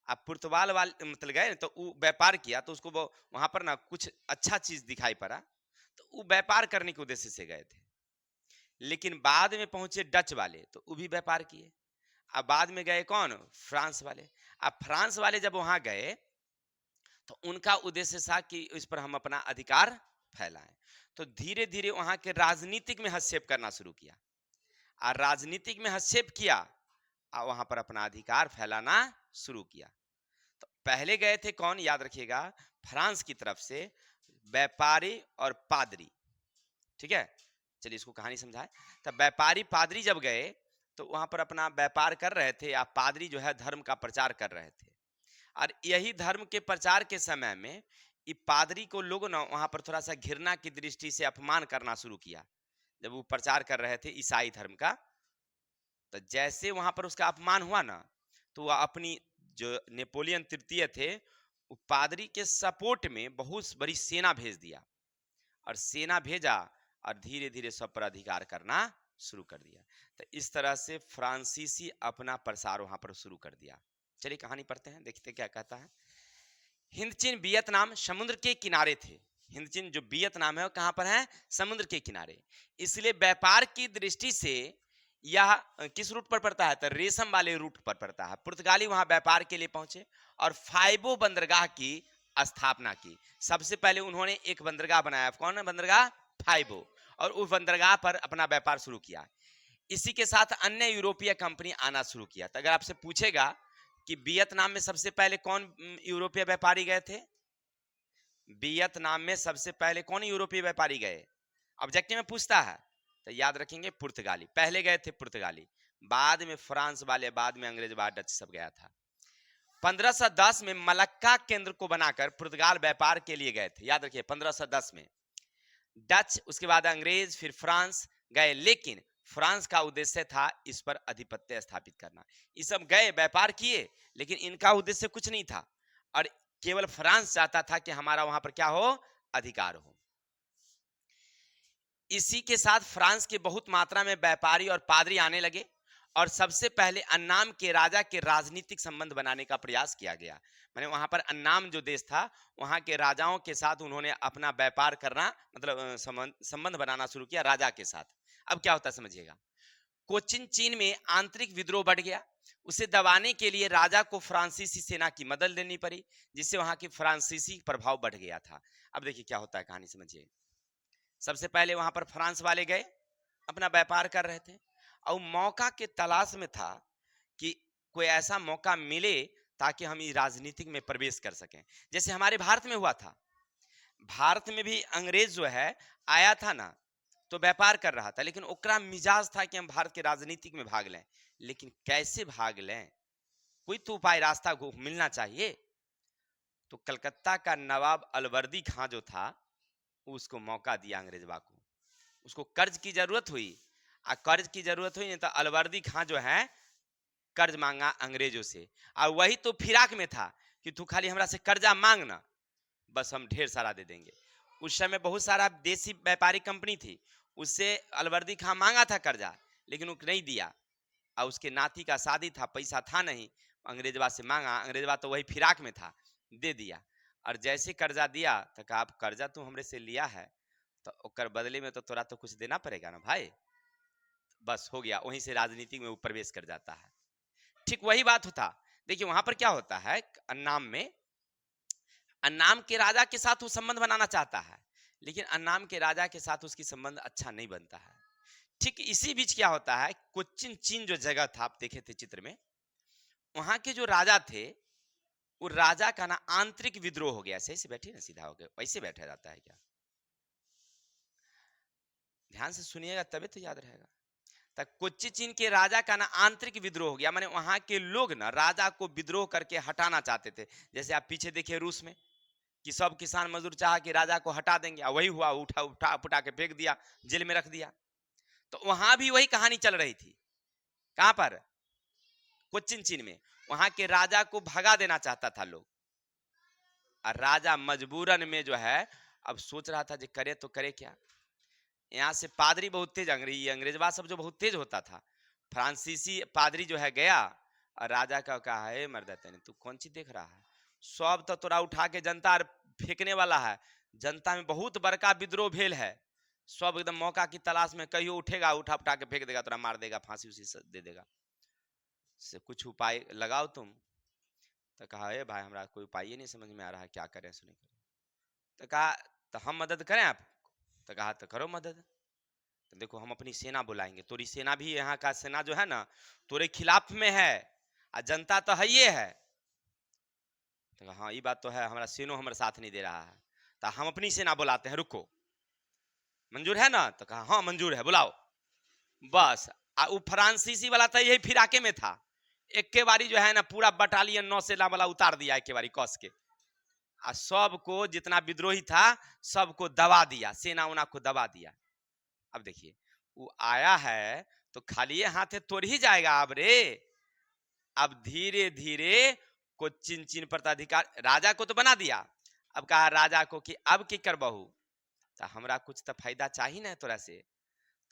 अब पुर्तगाल वाले मतलब गए तो वो व्यापार किया, तो उसको वो वहां पर ना कुछ अच्छा चीज दिखाई पड़ा, तो वो व्यापार करने के उद्देश्य से गए थे। लेकिन बाद में पहुंचे डच वाले, तो वो भी व्यापार किए। अब बाद में गए कौन, फ्रांस वाले। अब फ्रांस वाले जब वहां गए, तो उनका उद्देश्य था कि इस पर हम अपना अधिकार फैलाएं। तो धीरे धीरे वहां के राजनीतिक में हस्तक्षेप करना शुरू किया, और राजनीतिक में हस्तक्षेप किया, और वहां पर अपना अधिकार फैलाना शुरू किया। तो पहले गए थे कौन, याद रखिएगा, फ्रांस की तरफ से व्यापारी और पादरी, ठीक है। चलिए इसको कहानी समझाए। तब व्यापारी पादरी जब गए, तो वहां पर अपना व्यापार कर रहे थे, या पादरी जो है धर्म का प्रचार कर रहे थे। और यही धर्म के प्रचार के समय में ये पादरी को लोग ना वहां पर थोड़ा सा घृणा की दृष्टि से अपमान करना शुरू किया, जब वो प्रचार कर रहे थे ईसाई धर्म का। तो जैसे वहां पर उसका अपमान हुआ ना, तो वह अपनी, जो नेपोलियन तृतीय थे, वो पादरी के सपोर्ट में बहुत बड़ी सेना भेज दिया, और सेना भेजा, और धीरे धीरे सब पर अधिकार करना शुरू कर दिया। तो इस तरह से फ्रांसीसी अपना प्रसार वहां पर शुरू कर दिया। चलिए कहानी पढ़ते हैं, देखते क्या कहता है। हिंद चीन वियतनाम समुद्र के किनारे थे। हिंद चीन जो वियतनाम है वो कहां पर है, समुद्र के किनारे। इसलिए व्यापार की दृष्टि से यह किस रूट पर पड़ता है, तो रेशम वाले रूट पर पड़ता है। पुर्तगाली वहां व्यापार के लिए पहुंचे और फाइबो बंदरगाह की स्थापना की। सबसे पहले उन्होंने एक बंदरगाह बनाया, कौन है बंदरगाह, फाइबो, और उस बंदरगाह पर अपना व्यापार शुरू किया। इसी के साथ अन्य यूरोपीय कंपनी आना शुरू किया। तो अगर आपसे पूछेगा कि वियतनाम में सबसे पहले कौन यूरोपीय व्यापारी गए थे, वियतनाम में सबसे पहले कौन यूरोपीय व्यापारी गए, ऑब्जेक्टिव में पूछता है, तो याद रखेंगे पुर्तगाली। पहले गए थे पुर्तगाली, बाद में फ्रांस वाले, बाद में अंग्रेज, बाद डच सब गया था। 1510 में मलक्का केंद्र को बनाकर पुर्तगाल व्यापार के लिए गए थे, याद रखिए 1510 में। डच, उसके बाद अंग्रेज, फिर फ्रांस गए, लेकिन फ्रांस का उद्देश्य था इस पर अधिपत्य स्थापित करना। ये सब गए व्यापार किए, लेकिन इनका उद्देश्य कुछ नहीं था, और केवल फ्रांस चाहता था कि हमारा वहां पर क्या हो, अधिकार हो। इसी के साथ फ्रांस के बहुत मात्रा में व्यापारी और पादरी आने लगे, और सबसे पहले अन्नाम के राजा के राजनीतिक संबंध बनाने का प्रयास किया गया। माने वहां पर अन्नाम जो देश था, वहां के राजाओं के साथ उन्होंने अपना व्यापार करना, मतलब संबंध बनाना शुरू किया राजा के साथ। अब क्या होता समझिएगा, कोचिन चीन में आंतरिक विद्रोह बढ़ गया। उसे दबाने के लिए राजा को फ्रांसीसी सेना की मदद लेनी पड़ी, जिससे वहां की फ्रांसीसी प्रभाव बढ़ गया था। अब देखिए क्या होता है, कहानी समझिए। सबसे पहले वहां पर फ्रांस वाले गए, अपना व्यापार कर रहे थे, और मौका के तलाश में था कि कोई ऐसा मौका मिले ताकि हम इस राजनीतिक में प्रवेश कर सकें। जैसे हमारे भारत में हुआ था, भारत में भी अंग्रेज जो है आया था ना, तो व्यापार कर रहा था, लेकिन ओकरा मिजाज था कि हम भारत के राजनीतिक में भाग लें। लेकिन कैसे भाग लें, कोई तो उपाय रास्ता को मिलना चाहिए। तो कलकत्ता का नवाब अलवर्दी खां जो था, उसको मौका दिया अंग्रेजवा को। उसको कर्ज की जरूरत हुई, कर्ज की जरूरत हुई नहीं तो अलवर्दी खां जो है कर्ज मांगा अंग्रेजों से। और वही तो फिराक में था कि तू खाली हमरा से कर्जा मांगना, बस हम ढेर सारा दे देंगे। उस समय बहुत सारा देसी व्यापारी कंपनी थी, उससे अलवर्दी खां मांगा था कर्जा, लेकिन वो नहीं दिया। और उसके नाती का शादी था, पैसा था नहीं, अंग्रेजवा से मांगा, अंग्रेजवा तो वही फिराक में था, दे दिया। और जैसे कर्जा दिया तो कहा, आप कर्जा तू हमरे से लिया है तो ओकर बदले में तो तोरा तो कुछ देना पड़ेगा ना भाई। बस हो गया, वहीं से राजनीति में वो प्रवेश कर जाता है। ठीक वही बात होता। देखिए वहां पर क्या होता है, अन्नाम में अन्नाम के राजा के साथ वो संबंध बनाना चाहता है, लेकिन अन्नाम के राजा के साथ उसकी संबंध अच्छा नहीं बनता है। ठीक इसी बीच क्या होता है, कोच्चिन चीन जो जगह था, आप देखे थे चित्र में, वहां के जो राजा थे, वो राजा का ना आंतरिक विद्रोह हो गया। सही से बैठिए ना, सीधा हो गया, वैसे बैठा जाता है क्या, ध्यान से सुनिएगा तभी तो याद रहेगा। तक कोच्चि चीन के राजा का ना आंतरिक विद्रोह हो गया, माने वहां के लोग ना राजा को विद्रोह करके हटाना चाहते थे। जैसे आप पीछे देखिए रूस में कि सब किसान मजदूर चाह कि राजा को हटा देंगे, वही हुआ, उठा उठा पुटा के फेंक दिया, जेल में रख दिया। तो वहां भी वही कहानी चल रही थी। कहां पर, कोच्चिन चीन में, वहां के राजा को भगा देना चाहता था लोग। और राजा मजबूरन में जो है अब सोच रहा था कि करे तो करे क्या। यहाँ से पादरी बहुत तेज, अंग्रेजवा सब जो बहुत तेज होता था, फ्रांसीसी पादरी जो है गया और राजा का कहा, है मर्द तेने तू कौन सी देख रहा है, सब तो तोरा उठा के जनता फेंकने वाला है, जनता में बहुत बड़का विद्रोह भेल है, सब एकदम मौका की तलाश में, कहियो उठेगा उठा उठा के फेंक देगा, तोरा मार देगा, फांसी उसी से दे देगा, से कुछ उपाय लगाओ तुम। तो कहा, ए भाई हमारा कोई उपाय ही नहीं समझ में आ रहा है, क्या करें सुने करें। तो कहा तो हम मदद करें आप। तो कहा तो करो मदद। तो देखो हम अपनी सेना बुलाएंगे, तोरी सेना भी यहाँ का सेना जो है ना तोरे खिलाफ में है, और जनता तो है ये है। तो हाँ ये बात तो है, हमारा सेनो हमारे साथ नहीं दे रहा है, तो हम अपनी सेना बुलाते हैं, रुको, मंजूर है ना। तो कहा हाँ मंजूर है, बुलाओ। बस वो फ्रांसीसी वाला तो यही फिराके में था, एक के बारी जो है ना पूरा बटालियन नौसेना वाला उतार दिया एक के बारी कस के, और सबको जितना विद्रोही था सबको दबा दिया, सेना उना को दबा दिया। अब देखिए वो आया है तो खाली हाथे तोड़ ही जाएगा अब रे। अब धीरे धीरे कोच्चिन चीन प्राधिकार राजा को तो बना दिया, अब कहा राजा को कि अब की कर बहू, तो हमरा कुछ तो फायदा चाहिए ना तोरा से।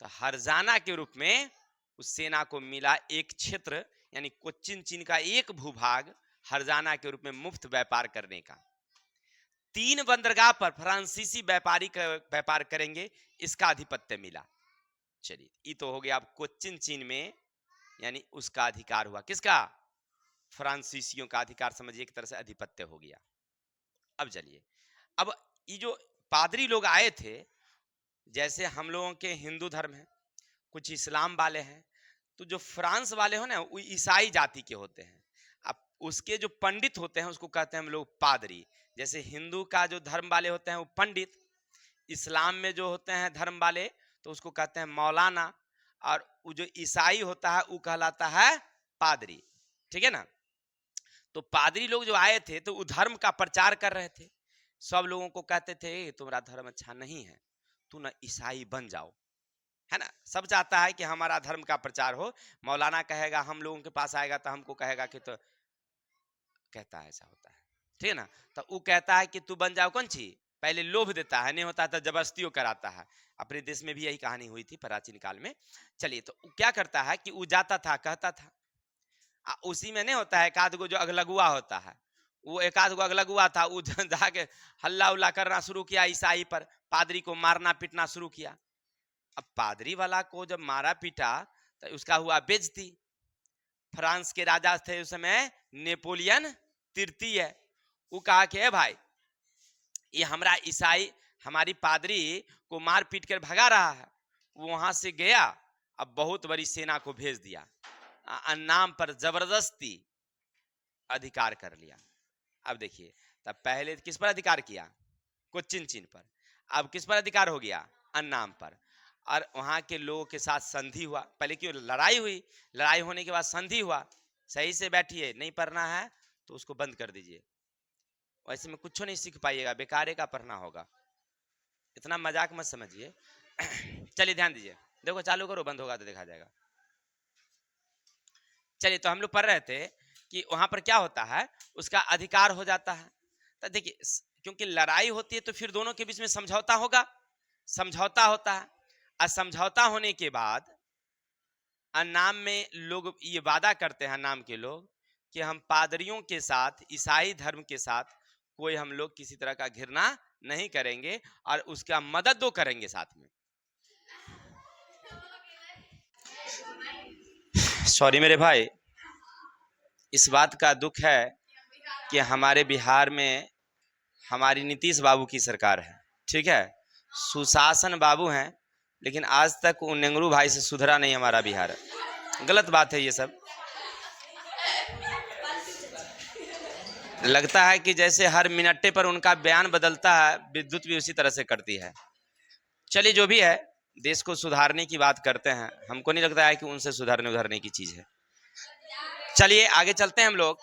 तो हरजाना के रूप में उस सेना को मिला एक क्षेत्र, यानी कोच्चिन चीन का एक भूभाग हरजाना के रूप में मुफ्त व्यापार करने का। 3 बंदरगाह पर फ्रांसीसी व्यापारी व्यापार करेंगे, इसका आधिपत्य मिला। चलिए ये तो हो गया। अब कोच्चिन चीन में यानी उसका अधिकार हुआ, किसका, फ्रांसीसियों का अधिकार, समझिए एक तरह से आधिपत्य हो गया। अब चलिए, अब ये जो पादरी लोग आए थे, जैसे हम लोगों के हिंदू धर्म है, कुछ इस्लाम वाले हैं, तो जो फ्रांस वाले हो ना वो ईसाई जाति के होते हैं। अब उसके जो पंडित होते हैं उसको कहते हैं हम लोग पादरी। जैसे हिंदू का जो धर्म वाले होते हैं वो पंडित, इस्लाम में जो होते हैं धर्म वाले तो उसको कहते हैं मौलाना, और वो जो ईसाई होता है वो कहलाता है पादरी। ठीक है ना। तो पादरी लोग जो आए थे तो वो धर्म का प्रचार कर रहे थे, सब लोगों को कहते थे तुम्हारा धर्म अच्छा नहीं है, तू ना ईसाई बन जाओ, है ना। सब चाहता है कि हमारा धर्म का प्रचार हो। मौलाना कहेगा, हम लोगों के पास आएगा तो हमको कहेगा कि, तो कहता है ऐसा होता है, ठीक है ना। तो वो कहता है कि तू बन जाओ कौन सी, पहले लोभ देता है, नहीं होता तो जबरदस्तियों कराता है। अपने देश में भी यही कहानी हुई थी प्राचीन काल में। चलिए तो क्या करता है कि वो जाता था कहता था, उसी में नहीं होता है एक आध गो जो अगलगुआ होता है, वो एक आध गो अगलगुआ था, वो जाके हल्ला उल्ला करना शुरू किया ईसाई पर, पादरी को मारना पीटना शुरू किया। अब पादरी वाला को जब मारा पीटा तो उसका हुआ बेइज्जती। फ्रांस के राजा थे उस समय नेपोलियन तृतीय, वो कहा कि भाई ये हमारा ईसाई हमारी पादरी को मार पीट कर भगा रहा है। वो वहां से गया, अब बहुत बड़ी सेना को भेज दिया, नाम पर जबरदस्ती अधिकार कर लिया। अब देखिए तब पहले किस पर अधिकार किया, कोच्चिन चीन पर, अब किस पर अधिकार हो गया, अन्नाम पर। और वहां के लोगों के साथ संधि हुआ। पहले क्यों लड़ाई हुई, लड़ाई होने के बाद संधि हुआ। सही से बैठिए, नहीं पढ़ना है तो उसको बंद कर दीजिए, वैसे में कुछ नहीं सीख पाइएगा, बेकारे का पढ़ना होगा, इतना मजाक मत समझिए। चलिए ध्यान दीजिए, देखो चालू करो, बंद होगा तो देखा जाएगा। चलिए, तो हम लोग पढ़ रहे थे कि वहां पर क्या होता है, उसका अधिकार हो जाता है। तो देखिए, क्योंकि लड़ाई होती है तो फिर दोनों के बीच में समझौता होगा, समझौता होता है। और समझौता होने के बाद अन्नाम में लोग ये वादा करते हैं, नाम के लोग, कि हम पादरियों के साथ, ईसाई धर्म के साथ कोई हम लोग किसी तरह का घृणा नहीं करेंगे और उसका मदद दो करेंगे साथ में। सॉरी मेरे भाई, इस बात का दुख है कि हमारे बिहार में हमारी नीतीश बाबू की सरकार है, ठीक है, सुशासन बाबू हैं, लेकिन आज तक उन नेंगरू भाई से सुधरा नहीं हमारा बिहार। गलत बात है ये सब। लगता है कि जैसे हर मिनटे पर उनका बयान बदलता है, विद्युत भी उसी तरह से करती है। चलिए जो भी है, देश को सुधारने की बात करते हैं, हमको नहीं लगता है कि उनसे सुधारने उधरने की चीज है। चलिए आगे चलते हैं हम लोग।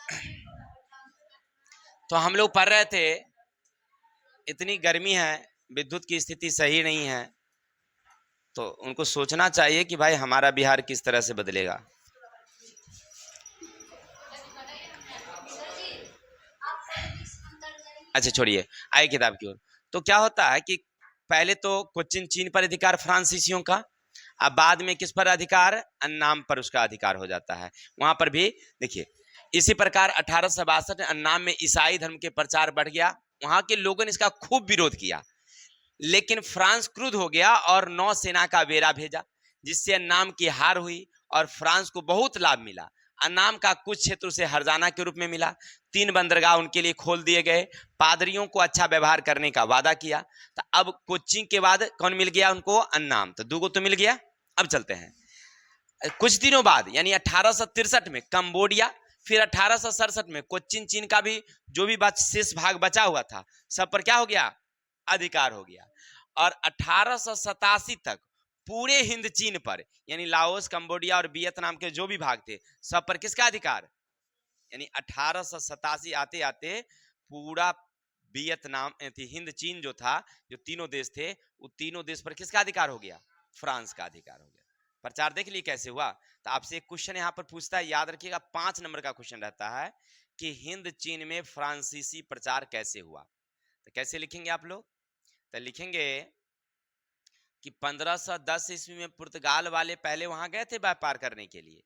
तो हम लोग पढ़ रहे थे, इतनी गर्मी है, विद्युत की स्थिति सही नहीं है, तो उनको सोचना चाहिए कि भाई हमारा बिहार किस तरह से बदलेगा। अच्छा छोड़िए, आए किताब की ओर। तो क्या होता है कि पहले तो कोचिन चीन पर अधिकार फ्रांसीसियों का, अब बाद में किस पर अधिकार, अन्नाम पर उसका अधिकार हो जाता है। वहां पर भी देखिए, इसी प्रकार 1862 में अन्नाम में ईसाई धर्म के प्रचार बढ़ गया, वहां के लोगों ने इसका खूब विरोध किया, लेकिन फ्रांस क्रुद्ध हो गया और नौसेना का बेड़ा भेजा, जिससे अन्नाम की हार हुई और फ्रांस को बहुत लाभ मिला। अन्नाम का कुछ क्षेत्र उसे हरजाना के रूप में मिला, 3 बंदरगाह उनके लिए खोल दिए गए, पादरियों को अच्छा व्यवहार करने का वादा किया। तो अब कोच्चि के बाद कौन मिल गया उनको, अन्नाम, तो 2 तो मिल गया। अब चलते हैं कुछ दिनों बाद, यानी 1863 में कंबोडिया, फिर 1867 में कोच्चि चीन का भी जो भी शेष भाग बचा हुआ था, सब पर क्या हो गया, अधिकार हो गया। और 1887 तक पूरे हिंद चीन पर, यानी लाओस, कंबोडिया और वियतनाम के जो भी भाग थे, सब पर किसका अधिकार, यानी 1887 आते आते पूरा वियतनाम, हिंद चीन जो था, जो तीनों देश थे, वो तीनों देश पर किसका अधिकार हो गया, फ्रांस का अधिकार हो गया। प्रचार देख लिए कैसे हुआ। तो आपसे एक क्वेश्चन यहाँ पर पूछता है, याद रखिएगा, 5 नंबर का क्वेश्चन रहता है कि हिंद चीन में फ्रांसीसी प्रचार कैसे हुआ। तो कैसे लिखेंगे आप लोग, तो लिखेंगे कि 1510 ईस्वी में पुर्तगाल वाले पहले वहां गए थे व्यापार करने के लिए,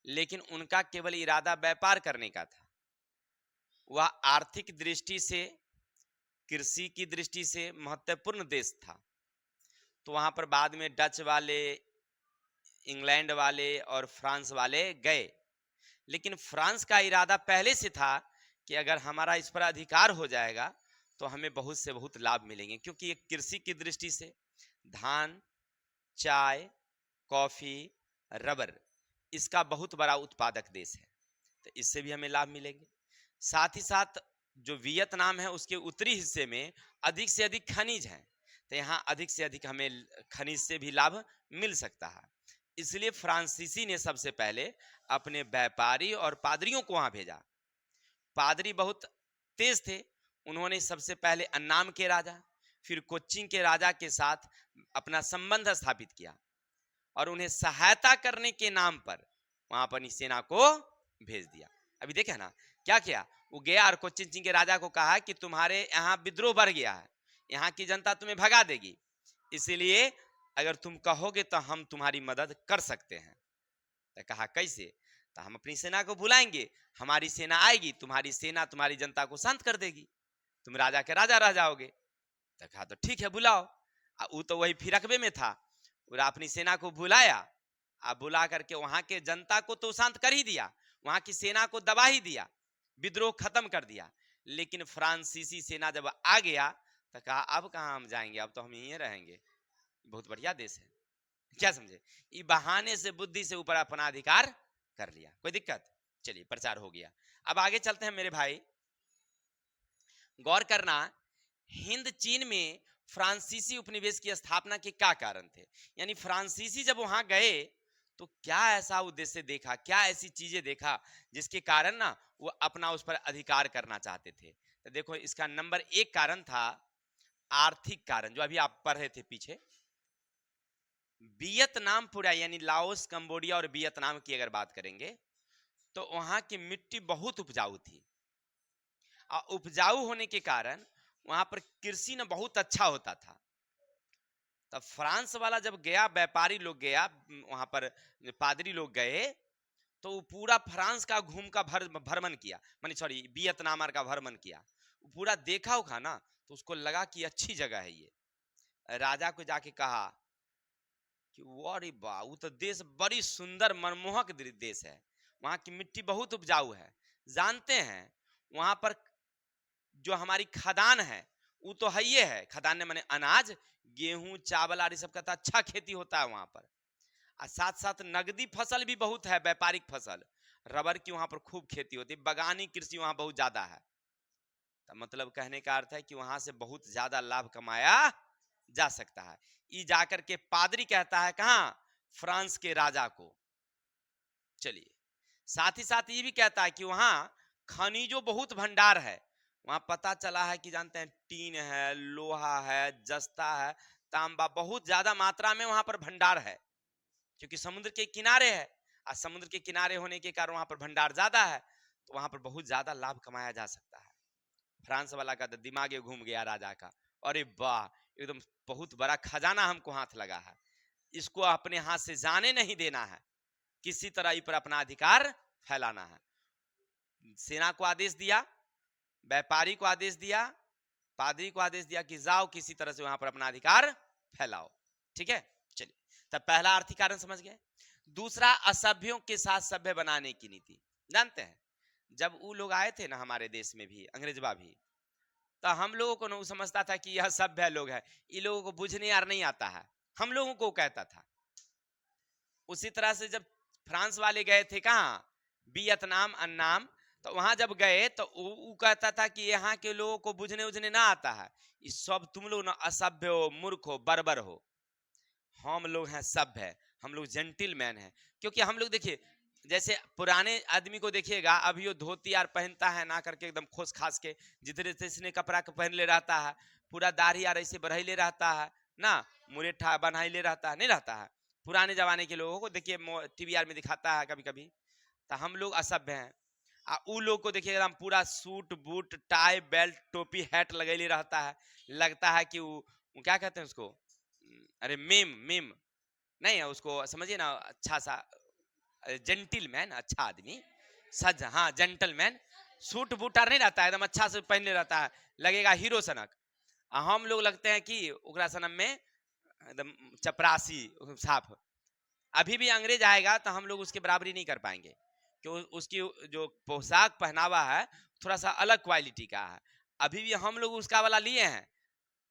लेकिन उनका केवल इरादा व्यापार करने का था, वह आर्थिक दृष्टि से, कृषि की दृष्टि से महत्वपूर्ण देश था। तो वहां पर बाद में डच वाले, इंग्लैंड वाले और फ्रांस वाले गए, लेकिन फ्रांस का इरादा पहले से था कि अगर हमारा इस पर अधिकार हो जाएगा तो हमें बहुत से बहुत लाभ मिलेंगे, क्योंकि ये कृषि की दृष्टि से धान, चाय, कॉफी, रबर, इसका बहुत बड़ा उत्पादक देश है, तो इससे भी हमें लाभ मिलेंगे। साथ ही साथ जो वियतनाम है उसके उत्तरी हिस्से में अधिक से अधिक खनिज है, तो यहाँ अधिक से अधिक हमें खनिज से भी लाभ मिल सकता है। इसलिए फ्रांसीसी ने सबसे पहले अपने व्यापारी और पादरियों को वहां भेजा। पादरी बहुत तेज थे, उन्होंने सबसे पहले अन्नाम के राजा, फिर कोच्चि के राजा के साथ अपना संबंध स्थापित किया और उन्हें सहायता करने के नाम पर वहां पर सेना को भेज दिया। अभी देखे ना क्या किया, वो गया और कोच्चि के राजा को कहा कि तुम्हारे यहाँ विद्रोह बढ़ गया है, यहाँ की जनता तुम्हें भगा देगी, इसीलिए अगर तुम कहोगे तो हम तुम्हारी मदद कर सकते हैं। तो कहा कैसे, तो हम अपनी सेना को बुलाएंगे, हमारी सेना आएगी, तुम्हारी सेना तुम्हारी जनता को शांत कर देगी, तुम राजा के राजा रह जाओगे। तो कहा तो ठीक है बुलाओ। वो तो वही फिरकबे में था, अपनी सेना को बुलाया, अब बुला करके वहां के जनता को तो शांत कर ही दिया, वहां की सेना को दबा ही दिया, विद्रोह खत्म कर दिया। लेकिन फ्रांसीसी सेना जब आ गया तो कहा अब कहां हम जाएंगे, अब तो हम यहीं रहेंगे, बहुत बढ़िया देश है, क्या समझे, ये बहाने से बुद्धि से ऊपर अपना अधिकार कर लिया, कोई दिक्कत। चलिए प्रचार हो गया। अब आगे चलते हैं मेरे भाई, गौर करना, हिंद चीन में फ्रांसीसी उपनिवेश की स्थापना के क्या कारण थे? यानी फ्रांसीसी जब वहां गए तो क्या ऐसा उद्देश्य देखा, क्या ऐसी चीजें देखा जिसके कारण ना वो अपना उस पर अधिकार करना चाहते थे? तो देखो, इसका नंबर एक कारण था आर्थिक कारण, जो अभी आप पढ़ रहे थे पीछे। वियतनाम पूरा, यानी लाओस, कंबोडिया और वियतनाम की अगर बात करेंगे तो वहां की मिट्टी बहुत उपजाऊ थी, और उपजाऊ होने के कारण वहां पर कृषि न बहुत अच्छा होता था। तब फ्रांस वाला जब गया, व्यापारी लोग गया वहां पर, पादरी लोग गए, तो वो पूरा फ्रांस का घूम का भ्रमण किया, मानी सॉरी वियतनाम का भ्रमण किया। वो पूरा देखा होगा ना, तो उसको लगा कि अच्छी जगह है ये। राजा को जाके कहा कि अरे वाह, वो तो देश बड़ी सुंदर मनमोहक देश है, वहां की मिट्टी बहुत उपजाऊ है। जानते हैं वहां पर जो हमारी खदान है वो तो है ही है, खदान ने माने अनाज, गेहूं चावल आदि सब का तो अच्छा खेती होता है वहां पर। और साथ साथ नगदी फसल भी बहुत है, व्यापारिक फसल, रबर की वहां पर खूब खेती होती है, बागानी कृषि वहां बहुत ज्यादा है। तो मतलब कहने का अर्थ है कि वहां से बहुत ज्यादा लाभ कमाया जा सकता है। ये जाकर के पादरी कहता है कहां, फ्रांस के राजा को। चलिए, साथ ही साथ ये भी कहता है कि वहां खनिजों बहुत भंडार है। वहां पता चला है कि जानते हैं टीन है, लोहा है, जस्ता है, तांबा, बहुत ज्यादा मात्रा में वहां पर भंडार है, क्योंकि समुद्र के किनारे है। और समुद्र के किनारे होने के कारण वहां पर भंडार ज्यादा है, तो वहां पर बहुत ज्यादा लाभ कमाया जा सकता है। फ्रांस वाला का तो दिमाग ही घूम गया राजा का, अरे वाह, एकदम बहुत बड़ा खजाना हमको हाथ लगा है, इसको अपने हाथ से जाने नहीं देना है, किसी तरह इस पर अपना अधिकार फैलाना है। सेना को आदेश दिया, व्यापारी को आदेश दिया, पादरी को आदेश दिया कि जाओ किसी तरह से वहां पर अपना अधिकार फैलाओ। ठीक है, चलिए, तब पहला आर्थिक कारण समझ गए। दूसरा, असभ्यों के साथ सभ्य बनाने की नीति। जानते हैं जब वो लोग आए थे ना हमारे देश में भी, अंग्रेजवा भी, तो हम लोगों को ना समझता था कि यह सभ्य लोग है, इन लोगों को बुझने यार नहीं आता है, हम लोगों को कहता था। उसी तरह से जब फ्रांस वाले गए थे कहाँ, वियतनाम, अन्नाम, तो वहां जब गए तो वो कहता था कि यहाँ के लोगों को बुझने उझने ना आता है, ये सब तुम लोग ना असभ्य हो, मूर्ख हो, बर्बर हो। हम लोग हैं सभ्य, हम लोग जेंटिलमैन हैं। क्योंकि हम लोग देखिए, जैसे पुराने आदमी को देखिएगा, अभी वो धोती यार पहनता है ना करके एकदम खोस खास के, जितने तैसने कपड़ा के पहन ले रहता है, पूरा दाढ़ी यार ऐसे बढ़ाई ले रहता है ना, मुरेठा बनाई ले रहता है, नहीं रहता है। पुराने जमाने के लोगों को देखिए टीवी आर में दिखाता है कभी कभी। तो हम लोग असभ्य हैं। उ लोग को देखिए एकदम पूरा सूट बूट टाई बेल्ट टोपी हैट लगेले रहता है, लगता है कि वो क्या कहते हैं उसको, अरे मेम मेम नहीं है उसको, समझिए ना, अच्छा सा जेंटिलमैन, अच्छा आदमी, सज, हाँ जेंटलमैन, सूट बूट नहीं रहता है, एकदम अच्छा से पहन ले रहता है, लगेगा हीरो सनक। हम लोग लगते हैं कि ओकरा सनम में एकदम चपरासी साफ। अभी भी अंग्रेज आएगा तो हम लोग उसकी बराबरी नहीं कर पाएंगे, क्यों, उसकी जो पोशाक पहनावा है थोड़ा सा अलग क्वालिटी का है। अभी भी हम लोग उसका वाला लिए हैं,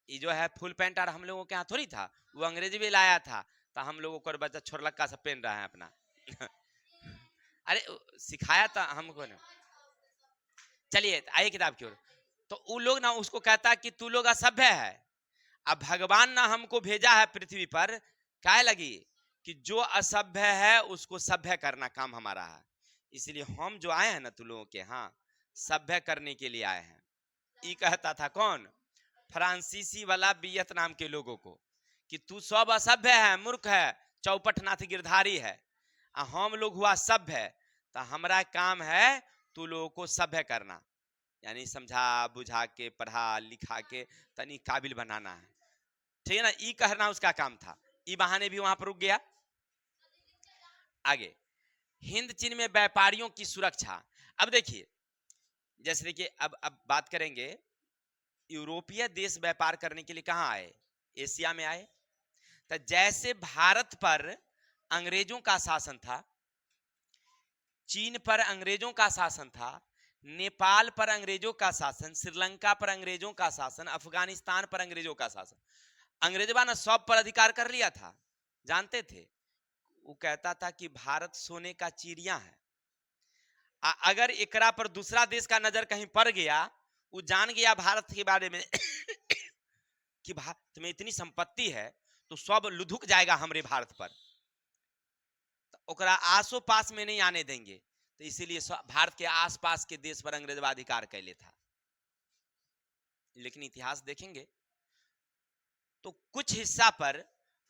ये जो है फुल पैंट और हम लोगों के यहाँ थोड़ी था, वो अंग्रेजी भी लाया था, तो हम लोगों को बच्चा छोरलक्का सब पहन रहा है अपना। अरे सिखाया था हमको ना। चलिए आइए किताब की ओर। तो वो लोग ना उसको कहता है कि तू लोग असभ्य है। अब भगवान ना हमको भेजा है पृथ्वी पर, क्या लगी कि जो असभ्य है उसको सभ्य करना काम हमारा है। इसलिए हम जो आए हैं ना तू लोगों के यहाँ, सभ्य करने के लिए आए हैं। ये कहता था कौन, फ्रांसीसी वाला वियतनाम के लोगों को, कि तू सब असभ्य है, मूर्ख है, चौपट नाथ गिरधारी है, हम लोग हुआ सभ्य, तो हमारा काम है तू लोगों को सभ्य करना, यानी समझा बुझा के पढ़ा लिखा के तनी काबिल बनाना है। ठीक है ना, ई कहना उसका काम था। ई बहाने भी वहां पर रुक गया। आगे, हिंद चीन में व्यापारियों की सुरक्षा। अब देखिए, जैसे देखिए, अब बात करेंगे, यूरोपीय देश व्यापार करने के लिए कहां आए, एशिया में आए। तो जैसे भारत पर अंग्रेजों का शासन था, चीन पर अंग्रेजों का शासन था, नेपाल पर अंग्रेजों का शासन, श्रीलंका पर अंग्रेजों का शासन, अफगानिस्तान पर अंग्रेजों का शासन, अंग्रेजों ने सब पर अधिकार कर लिया था। जानते थे, वो कहता था कि भारत सोने का चिड़िया है, अगर एकरा पर दूसरा देश का नजर कहीं पड़ गया, वो जान गया भारत के बारे में कि भारत में इतनी संपत्ति है तो सब लुधुक जाएगा हमरे भारत पर, तो ओकरा आसो पास में नहीं आने देंगे। तो इसीलिए भारत के आसपास के देश पर अंग्रेजवा अधिकार कैले था। लेकिन इतिहास देखेंगे तो कुछ हिस्सा पर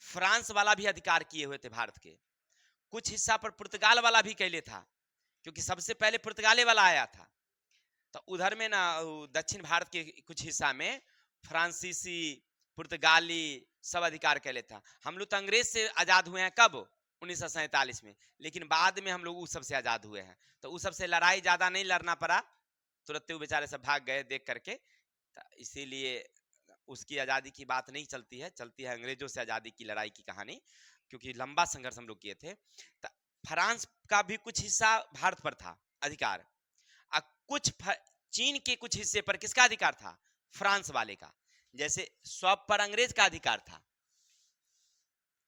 फ्रांस वाला भी अधिकार किए हुए थे भारत के, कुछ हिस्सा पर पुर्तगाल वाला भी कैले था, क्योंकि सबसे पहले पुर्तगाले वाला आया था। तो उधर में ना दक्षिण भारत के कुछ हिस्सा में फ्रांसीसी, पुर्तगाली सब अधिकार कैले था। हम लोग तो अंग्रेज से आजाद हुए हैं कब? 1947 में। लेकिन बाद में हम लोग उस सबसे आजाद हुए हैं, तो उस सबसे लड़ाई ज्यादा नहीं लड़ना पड़ा, तुरंत वो बेचारे सब भाग गए देख करके। इसीलिए उसकी आजादी की बात नहीं चलती है, चलती है अंग्रेजों से आजादी की लड़ाई की कहानी, क्योंकि लंबा संघर्ष हम लोग किए थे। फ्रांस का भी कुछ हिस्सा भारत पर था अधिकार, और कुछ चीन के कुछ हिस्से पर किसका अधिकार था? फ्रांस वाले का। जैसे सब पर अंग्रेज का अधिकार था,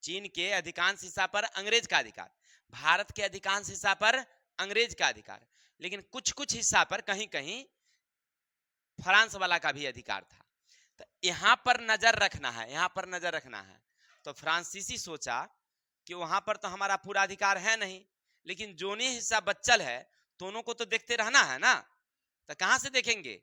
चीन के अधिकांश हिस्सा पर अंग्रेज का अधिकार, भारत के अधिकांश हिस्सा पर अंग्रेज का अधिकार, लेकिन कुछ कुछ हिस्सा पर कहीं कहीं फ्रांस वाला का भी अधिकार था। तो यहां पर नजर रखना है, यहां पर नजर रखना है। तो फ्रांसीसी सोचा कि वहां पर तो हमारा पूरा अधिकार है नहीं, लेकिन जोने हिस्सा बच्चल है दोनों को तो देखते रहना है ना, तो कहां से देखेंगे?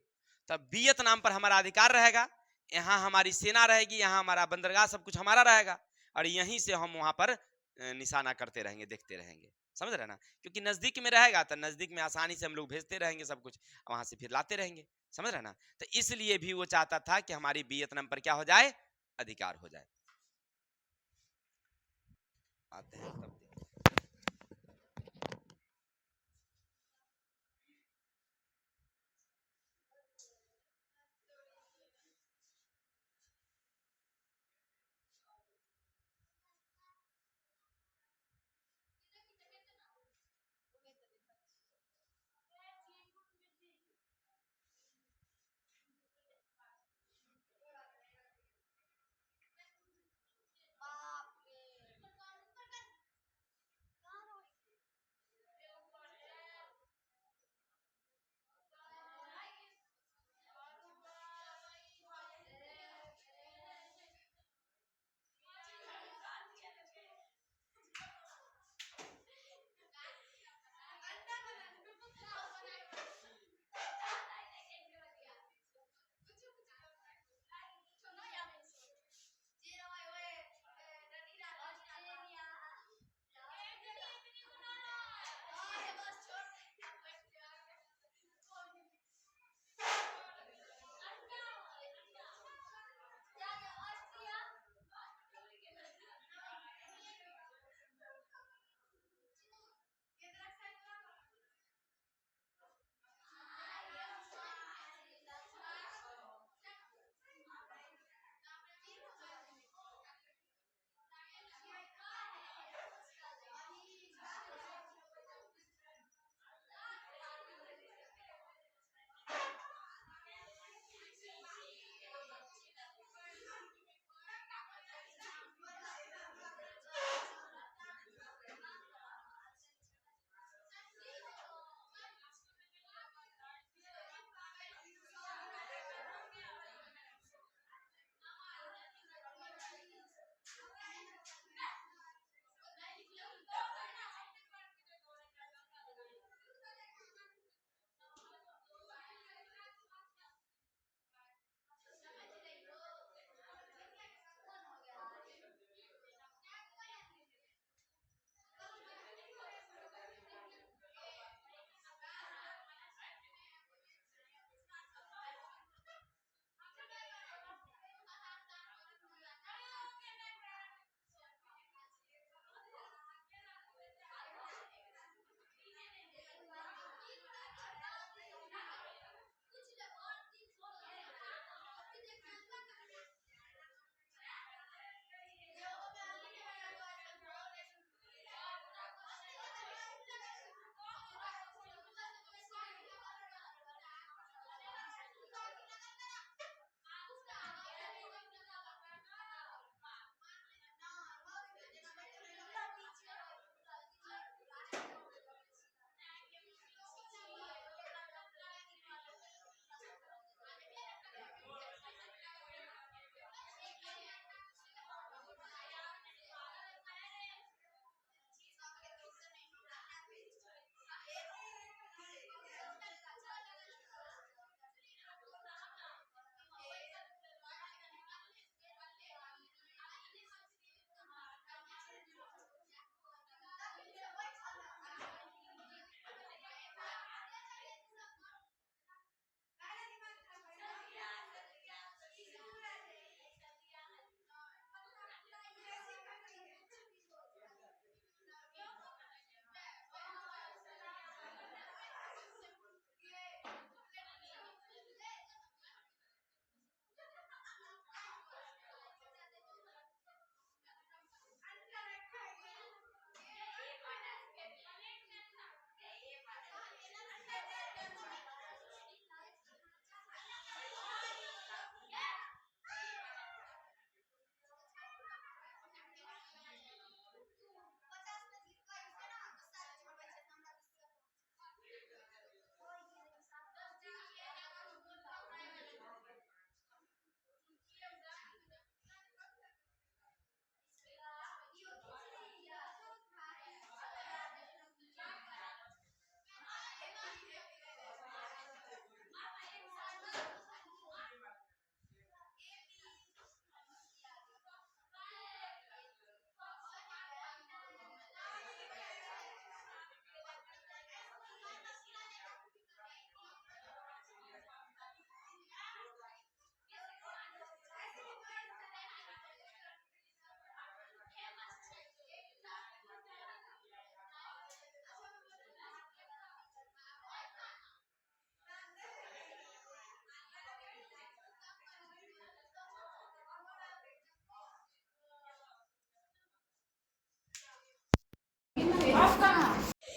तब वियतनाम पर हमारा अधिकार रहेगा, यहाँ हमारी सेना रहेगी, यहाँ हमारा बंदरगाह सब कुछ हमारा रहेगा, और यहीं से हम वहां पर निशाना करते रहेंगे, देखते रहेंगे। समझ रहे ना? क्योंकि नजदीक में रहेगा तो नजदीक में आसानी से हम लोग भेजते रहेंगे सब कुछ, वहां से फिर लाते रहेंगे। समझ रहे ना? तो इसलिए भी वो चाहता था कि हमारी वियतनाम पर क्या हो जाए? अधिकार हो जाए। आते हैं तब देखते हैं।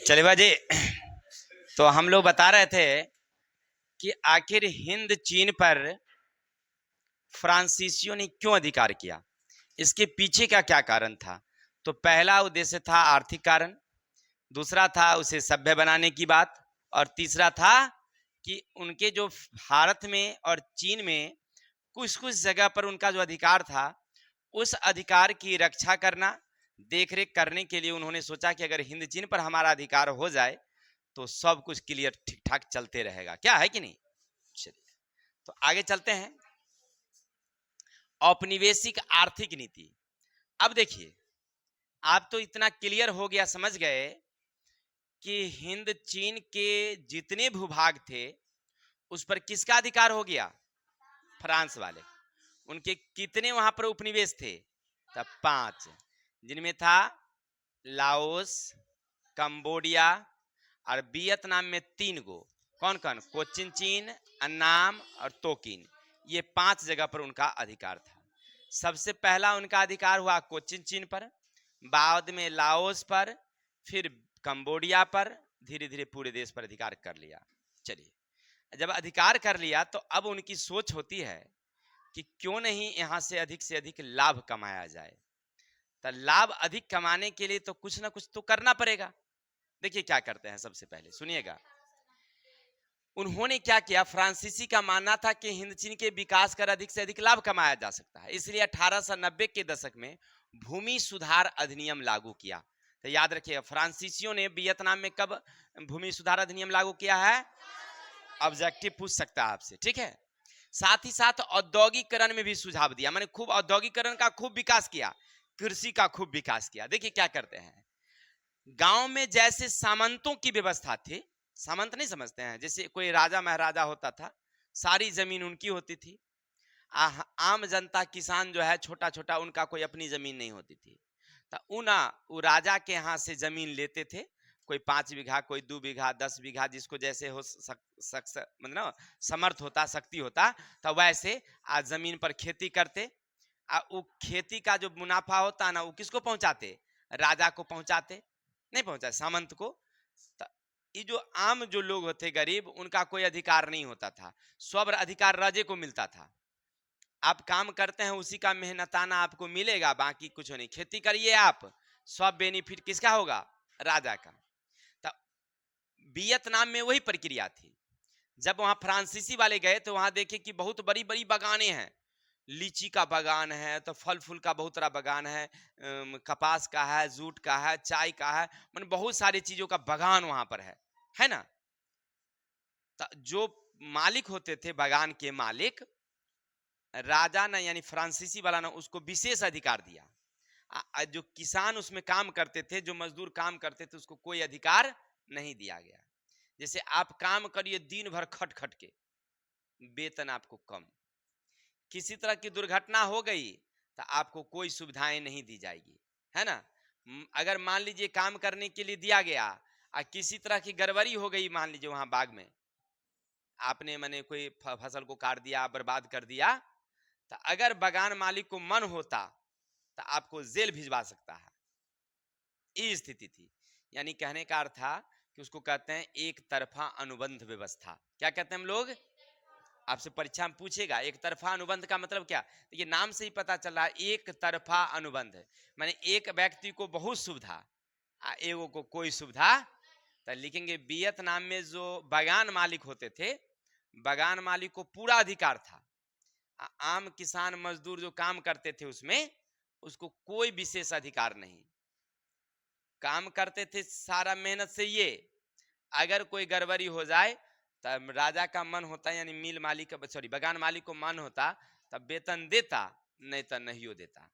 चलिए बाजी, तो हम लोग बता रहे थे कि आखिर हिंद चीन पर फ्रांसीसियों ने क्यों अधिकार किया, इसके पीछे का क्या कारण था। तो पहला उद्देश्य था आर्थिक कारण, दूसरा था उसे सभ्य बनाने की बात, और तीसरा था कि उनके जो भारत में और चीन में कुछ कुछ जगह पर उनका जो अधिकार था, उस अधिकार की रक्षा करना, देखरेख करने के लिए उन्होंने सोचा कि अगर हिंद चीन पर हमारा अधिकार हो जाए तो सब कुछ क्लियर ठीक ठाक चलते रहेगा। क्या है कि नहीं। चलिए तो आगे चलते हैं। औपनिवेशिक आर्थिक नीति। अब देखिए, आप तो इतना क्लियर हो गया, समझ गए कि हिंद चीन के जितने भूभाग थे उस पर किसका अधिकार हो गया, फ्रांस वाले। उनके कितने वहां पर उपनिवेश थे, तब 5, जिनमें था लाओस, कंबोडिया और वियतनाम में 3 गो। कौन कौन, कोचिन चीन, अन्नाम और तोकिन। ये 5 जगह पर उनका अधिकार था। सबसे पहला उनका अधिकार हुआ कोचिन चीन पर, बाद में लाओस पर, फिर कंबोडिया पर, धीरे धीरे पूरे देश पर अधिकार कर लिया। चलिए, जब अधिकार कर लिया तो अब उनकी सोच होती है कि क्यों नहीं यहां से अधिक लाभ कमाया जाए। तो लाभ अधिक कमाने के लिए तो कुछ ना कुछ तो करना पड़ेगा। देखिए क्या करते हैं, सबसे पहले सुनिएगा। उन्होंने क्या किया, फ्रांसीसी का मानना था कि हिंद चीन के विकास कर अधिक से अधिक लाभ कमाया जा सकता है, इसलिए 1890 के दशक में भूमि सुधार अधिनियम लागू किया। तो याद रखिएगा, फ्रांसीसियों ने वियतनाम में कब भूमि सुधार अधिनियम लागू किया है, ऑब्जेक्टिव पूछ सकता है आपसे, ठीक है। साथ ही साथ औद्योगिकरण में भी सुझाव दिया, मैंने खूब औद्योगिकरण का खूब विकास किया, कृषि का खूब विकास किया। देखिए क्या करते हैं, गांव में जैसे सामंतों की व्यवस्था थी, सामंत नहीं समझते हैं, जैसे कोई राजा महाराजा होता था, सारी जमीन उनकी होती थी। आम जनता किसान जो है छोटा छोटा, उनका कोई अपनी जमीन नहीं होती थी। तो वो राजा के यहाँ से जमीन लेते थे, कोई 5 बीघा, कोई 2 बीघा, 10 बीघा, जिसको जैसे हो मतलब समर्थ होता, शक्ति होता, तो वैसे आज जमीन पर खेती करते। वो खेती का जो मुनाफा होता ना, वो किसको पहुंचाते, राजा को पहुंचाते, नहीं पहुंचा सामंत को। ये जो आम जो लोग होते गरीब, उनका कोई अधिकार नहीं होता था, सब अधिकार राजे को मिलता था। आप काम करते हैं उसी का मेहनताना आपको मिलेगा, बाकी कुछ नहीं। खेती करिए आप, सब बेनिफिट किसका होगा, राजा का। तो वियतनाम में वही प्रक्रिया थी। जब वहां फ्रांसीसी वाले गए तो वहां देखे कि बहुत बड़ी बड़ी बागानें हैं, लीची का बागान है, तो फल फूल का बहुत सारा बागान है, कपास का है, जूट का है, चाय का है, मतलब बहुत सारी चीजों का बागान वहां पर है ना। तो जो मालिक होते थे, बागान के मालिक, राजा ने यानी फ्रांसीसी वाला ने उसको विशेष अधिकार दिया। जो किसान उसमें काम करते थे, जो मजदूर काम करते थे, उसको कोई अधिकार नहीं दिया गया। जैसे आप काम करिए दिन भर खट खट के, वेतन आपको कम, किसी तरह की दुर्घटना हो गई तो आपको कोई सुविधाएं नहीं दी जाएगी, है ना। अगर मान लीजिए काम करने के लिए दिया गया और किसी तरह की गड़बड़ी हो गई, मान लीजिए वहां बाग में आपने मैंने कोई फसल को काट दिया, बर्बाद कर दिया, तो अगर बागान मालिक को मन होता तो आपको जेल भिजवा सकता है। ये स्थिति थी। यानी कहने का अर्थ था कि उसको कहते हैं एक तरफा अनुबंध व्यवस्था। क्या कहते हैं हम लोग, आपसे परीक्षा में पूछेगा एक तरफा अनुबंध का मतलब क्या। देखिए नाम से ही पता चल रहा है, एक तरफा अनुबंध माने एक व्यक्ति को बहुत सुविधा, एगो को कोई सुविधा। तो लिखेंगे वियतनाम में जो बागान मालिक होते थे, बागान मालिक को पूरा अधिकार था। आम किसान मजदूर जो काम करते थे उसमें उसको कोई विशेष अधिकार नहीं। काम करते थे सारा मेहनत से, ये अगर कोई गड़बड़ी हो जाए तब राजा का मन होता, यानी मिल मालिक का, सॉरी बागान मालिक को मन होता तब वेतन देता, नहीं तो नहीं देता।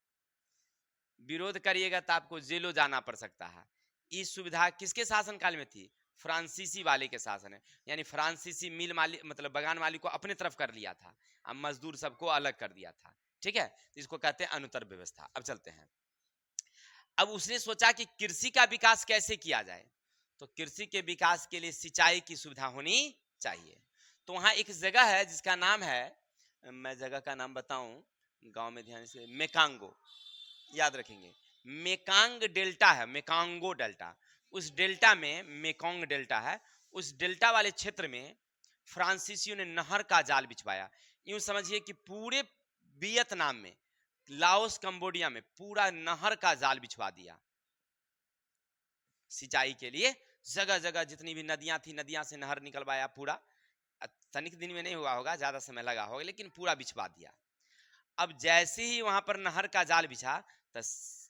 विरोध करिएगा तो आपको जेलों जाना पड़ सकता है। ये सुविधा किसके शासनकाल में थी, फ्रांसीसी वाले के शासन है। यानी फ्रांसीसी मिल मालिक मतलब बागान मालिक को अपने तरफ कर लिया था, अब मजदूर सबको अलग कर दिया था, ठीक है। इसको कहते हैं अनुतर व्यवस्था। अब चलते हैं। अब उसने सोचा कि कृषि का विकास कैसे किया जाए, तो कृषि के विकास के लिए सिंचाई की सुविधा होनी चाहिए। तो वहां एक जगह है जिसका नाम है, मैं जगह का नाम बताऊं, गांव में ध्यान से, मेकांगो, याद रखेंगे। मेकांग डेल्टा है, मेकांगो डेल्टा। उस डेल्टा में, मेकोंग डेल्टा है, उस डेल्टा वाले क्षेत्र में फ्रांसीसियों ने नहर का जाल बिछवाया। यूं समझिए कि पूरे वियतनाम में, लाओस, कंबोडिया में पूरा नहर का जाल बिछवा दिया सिंचाई के लिए। जगह जगह जितनी भी नदियां थी, नदियां से नहर निकलवाया पूरा। तनिक दिन में नहीं हुआ होगा, ज्यादा समय लगा होगा, लेकिन पूरा बिछवा दिया। अब जैसे ही वहां पर नहर का जाल बिछा तो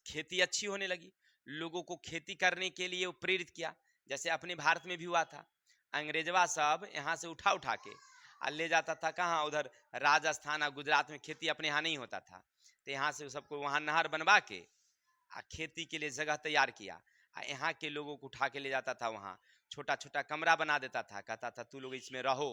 खेती अच्छी होने लगी, लोगों को खेती करने के लिए वो प्रेरित किया। जैसे अपने भारत में भी हुआ था, अंग्रेजवा सब यहाँ से उठा उठा के ले जाता था कहाँ, उधर राजस्थान और गुजरात में खेती अपने यहाँ नहीं होता था, तो यहाँ से सबको वहां नहर बनवा के खेती के लिए जगह तैयार किया। यहाँ के लोगों को उठा के ले जाता था, वहाँ छोटा छोटा कमरा बना देता था, कहता था तू लोग इसमें रहो।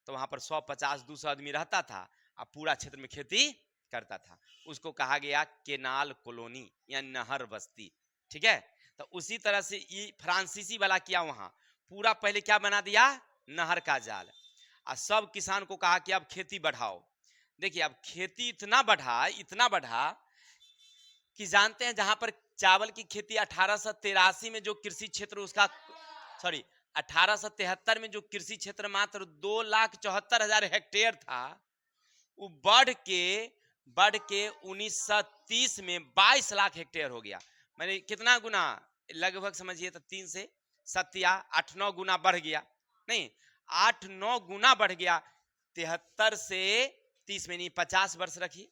तो वहां पर 150-200 आदमी रहता था और पूरा क्षेत्र में खेती करता था। उसको कहा गया केनाल कॉलोनी या नहर बस्ती। ठीक है, तो उसी तरह से ये फ्रांसीसी वाला किया, वहां पूरा पहले क्या बना दिया, नहर का जाल। और सब किसान को कहा कि अब खेती बढ़ाओ। देखिए अब खेती इतना बढ़ा कि जानते हैं जहां पर चावल की खेती 1883 में जो कृषि क्षेत्र उसका, सॉरी 1873 में जो कृषि क्षेत्र मात्र 2,74,000 हेक्टेयर था, वो बढ़ के 1930 में 22 लाख हेक्टेयर हो गया। मैंने कितना गुना, लगभग समझिए तो 3 से 7 या 8-9 गुना बढ़ गया। नहीं, 8-9 गुना बढ़ गया। 73 से 30 में नहीं, 50 वर्ष रखिए,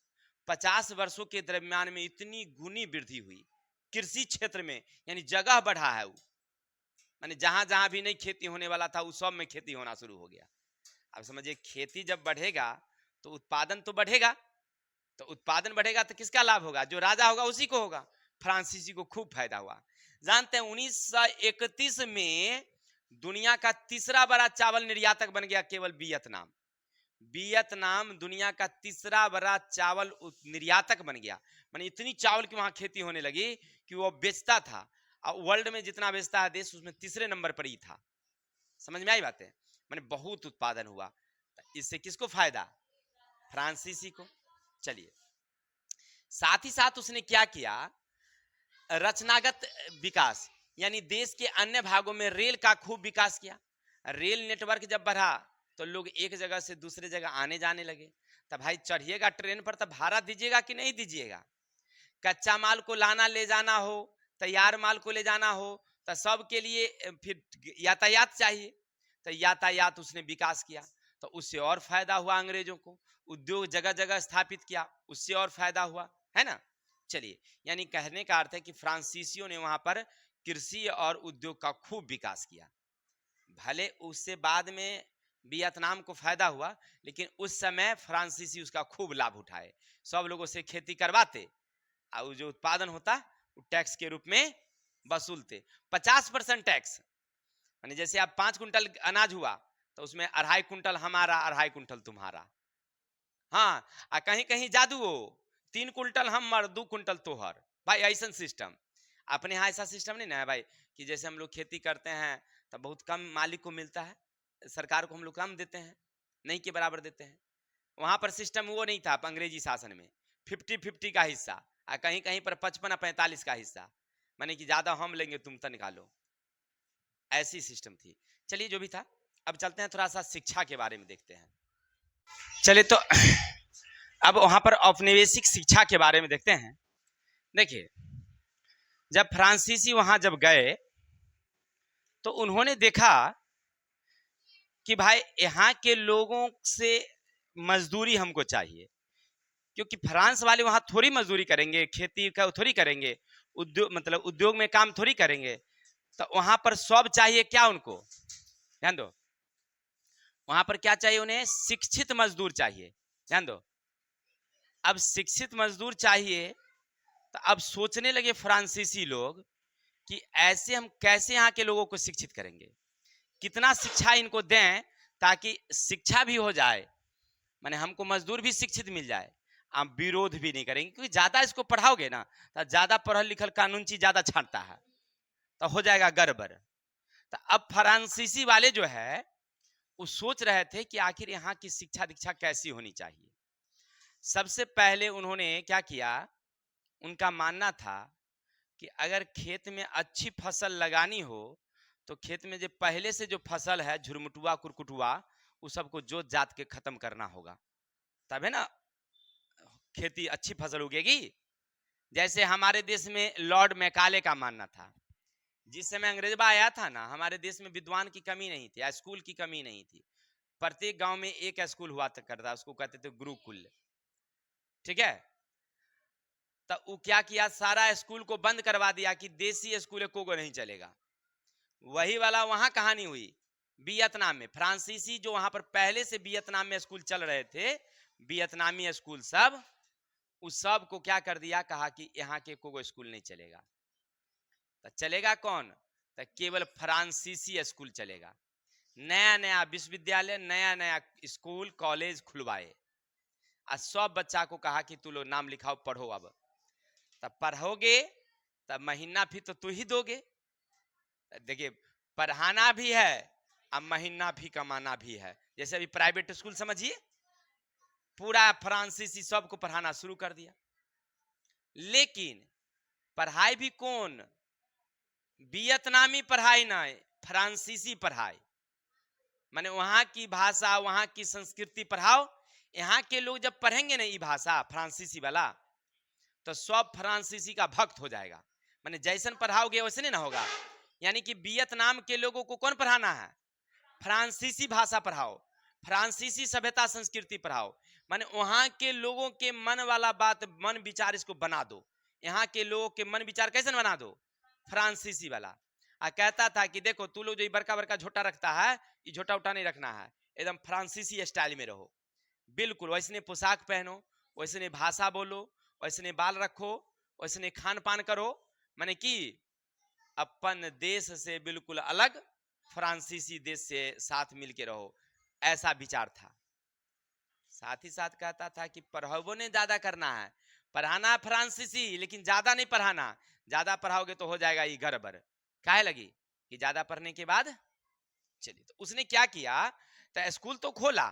50 वर्षों के दरमियान में इतनी गुनी वृद्धि हुई कृषि क्षेत्र में। यानी जगह बढ़ा है वो, माने जहां जहां भी नहीं खेती होने वाला था उस सब में खेती होना शुरू हो गया। अब समझिए खेती जब बढ़ेगा तो उत्पादन तो बढ़ेगा, तो उत्पादन बढ़ेगा तो किसका लाभ होगा, जो राजा होगा उसी को होगा। फ्रांसीसी को खूब फायदा हुआ। जानते हैं 1931 में दुनिया का तीसरा बड़ा चावल निर्यातक बन गया केवल वियतनाम। वियतनाम दुनिया का तीसरा बड़ा चावल निर्यातक बन गया। माने इतनी चावल की वहां खेती होने लगी कि वो बेचता था, और वर्ल्ड में जितना बेचता है देश उसमें तीसरे नंबर पर ही था। समझ में आई बातें, माने बहुत उत्पादन हुआ। इससे किसको फायदा, फ्रांसीसी को। चलिए, साथ ही साथ उसने क्या किया, रचनागत विकास, यानी देश के अन्य भागों में रेल का खूब विकास किया। रेल नेटवर्क जब बढ़ा तो लोग एक जगह से दूसरे जगह आने जाने लगे। तब भाई चढ़िएगा ट्रेन पर तब भाड़ा दीजिएगा कि नहीं दीजिएगा। कच्चा माल को लाना ले जाना हो, तैयार माल को ले जाना हो, तो सबके लिए फिर यातायात चाहिए। तो यातायात उसने विकास किया, तो उससे और फायदा हुआ अंग्रेजों को। उद्योग जगह जगह स्थापित किया, उससे और फायदा हुआ, है ना। चलिए, यानी कहने का अर्थ है कि फ्रांसीसियों ने वहां पर कृषि और उद्योग का खूब विकास किया। भले उससे बाद में वियतनाम को फायदा हुआ, लेकिन उस समय फ्रांसीसी उसका खूब लाभ उठाए। सब लोगों से खेती करवाते और जो उत्पादन होता टैक्स के रूप में वसूलते। 50% टैक्स, यानी जैसे आप 5 कुंटल अनाज हुआ तो उसमें 2.5 कुंटल हमारा, 2.5 कुंटल तुम्हारा। हाँ, कहीं कहीं जादू हो, 3 कुंटल हम 2 कुंटल तोहर। भाई ऐसा सिस्टम अपने यहाँ ऐसा सिस्टम नहीं ना है भाई, कि जैसे हम लोग खेती करते हैं तो बहुत कम मालिक को मिलता है, सरकार को हम लोग कम देते हैं, नहीं के बराबर देते हैं। वहां पर सिस्टम वो नहीं था अंग्रेजी शासन में, 50-50 का हिस्सा, कहीं कहीं पर 55-45 का हिस्सा, माने कि ज्यादा हम लेंगे तुम तो निकालो, ऐसी सिस्टम थी। चलिए जो भी था, अब चलते हैं थोड़ा सा शिक्षा के बारे में देखते हैं। चलिए तो अब वहां पर औपनिवेशिक शिक्षा के बारे में देखते हैं। देखिए, जब फ्रांसीसी वहां जब गए तो उन्होंने देखा कि भाई यहाँ के लोगों से मजदूरी हमको चाहिए, क्योंकि फ्रांस वाले वहां थोड़ी मजदूरी करेंगे, खेती का थोड़ी करेंगे, उद्योग मतलब उद्योग में काम थोड़ी करेंगे। तो वहां पर सब चाहिए क्या उनको, ध्यान दो, वहां पर क्या चाहिए उन्हें, शिक्षित मजदूर चाहिए। ध्यान दो, अब शिक्षित मजदूर चाहिए, तो अब सोचने लगे फ्रांसीसी लोग कि ऐसे हम कैसे यहाँ के लोगों को शिक्षित करेंगे, कितना शिक्षा इनको दें ताकि शिक्षा भी हो जाए, माने हमको मजदूर भी शिक्षित मिल जाए, आप विरोध भी नहीं करेंगे, क्योंकि ज्यादा इसको पढ़ाओगे ना तो ज्यादा पढ़ल लिखल कानून चीज ज्यादा छांटता है तो हो जाएगा गड़बड़। तो अब फ्रांसीसी वाले जो है वो सोच रहे थे कि आखिर यहाँ की शिक्षा दीक्षा कैसी होनी चाहिए। सबसे पहले उन्होंने क्या किया, उनका मानना था कि अगर खेत में अच्छी फसल लगानी हो तो खेत में जो पहले से जो फसल है झुरमुटुआ कुरकुटुआ उस सबको जोत जात के खत्म करना होगा, तब है ना खेती अच्छी फसल उगेगी। जैसे हमारे देश में लॉर्ड मैकाले का मानना था, जिस समय अंग्रेजबा आया था ना, हमारे देश में विद्वान की कमी नहीं थी, स्कूल की कमी नहीं थी। प्रत्येक गांव में एक स्कूल हुआ करता, उसको कहते थे गुरुकुल। ठीक है, तो वो क्या किया, सारा स्कूल को बंद करवा दिया कि देसी स्कूल को नहीं चलेगा। वही वाला वहां कहानी हुई वियतनाम में। फ्रांसीसी जो वहां पर पहले से वियतनाम में स्कूल चल रहे थे, वियतनामी स्कूल सब, उस सब को क्या कर दिया, कहा कि यहाँ के कोई स्कूल नहीं चलेगा। तो चलेगा कौन, तो केवल फ्रांसीसी स्कूल चलेगा। नया नया विश्वविद्यालय, नया नया स्कूल कॉलेज खुलवाए और सब बच्चा को कहा कि तू लोग नाम लिखाओ, पढ़ो। अब तब पढ़ोगे तब महीना भी तो तू ही दोगे। देखिए, पढ़ाना भी है और महीना भी कमाना भी है। जैसे अभी प्राइवेट स्कूल समझिए, पूरा फ्रांसीसी सबको पढ़ाना शुरू कर दिया। लेकिन पढ़ाई भी कौन, वियतनामी पढ़ाई नहीं, फ्रांसीसी पढ़ाई। माने वहां की भाषा, वहां की संस्कृति पढ़ाओ। यहाँ के लोग जब पढ़ेंगे ना ये भाषा फ्रांसीसी वाला, तो सब फ्रांसीसी का भक्त हो जाएगा। माने जैसन पढ़ाओगे वैसे नहीं ना होगा। यानी कि वियतनाम के लोगों को कौन पढ़ाना है, फ्रांसीसी भाषा पढ़ाओ, फ्रांसीसी सभ्यता संस्कृति पढ़ाओ। माने वहां के लोगों के मन वाला बात, मन विचार इसको बना दो। यहाँ के लोगों के मन विचार कैसे बना दो, फ्रांसीसी वाला। आ कहता था कि देखो तू लोग जो बड़का बड़का झोटा रखता है, ये झोटा उठा नहीं रखना है, एकदम फ्रांसीसी स्टाइल में रहो, बिल्कुल वैसने पोशाक पहनो, वैसने भाषा बोलो, वैसने बाल रखो, वैसने खान पान करो। माने कि अपन देश से बिल्कुल अलग फ्रांसीसी देश से साथ मिलके रहो, ऐसा विचार था। साथ ही साथ कहता था कि पढ़ाओ ने ज्यादा करना है, पढ़ाना फ्रांसीसी लेकिन ज्यादा नहीं पढ़ाना। ज्यादा पढ़ाओगे तो हो जाएगा ये गड़बड़। काहे लगी कि ज्यादा पढ़ने के बाद, चलिए तो उसने क्या किया, तो स्कूल तो खोला,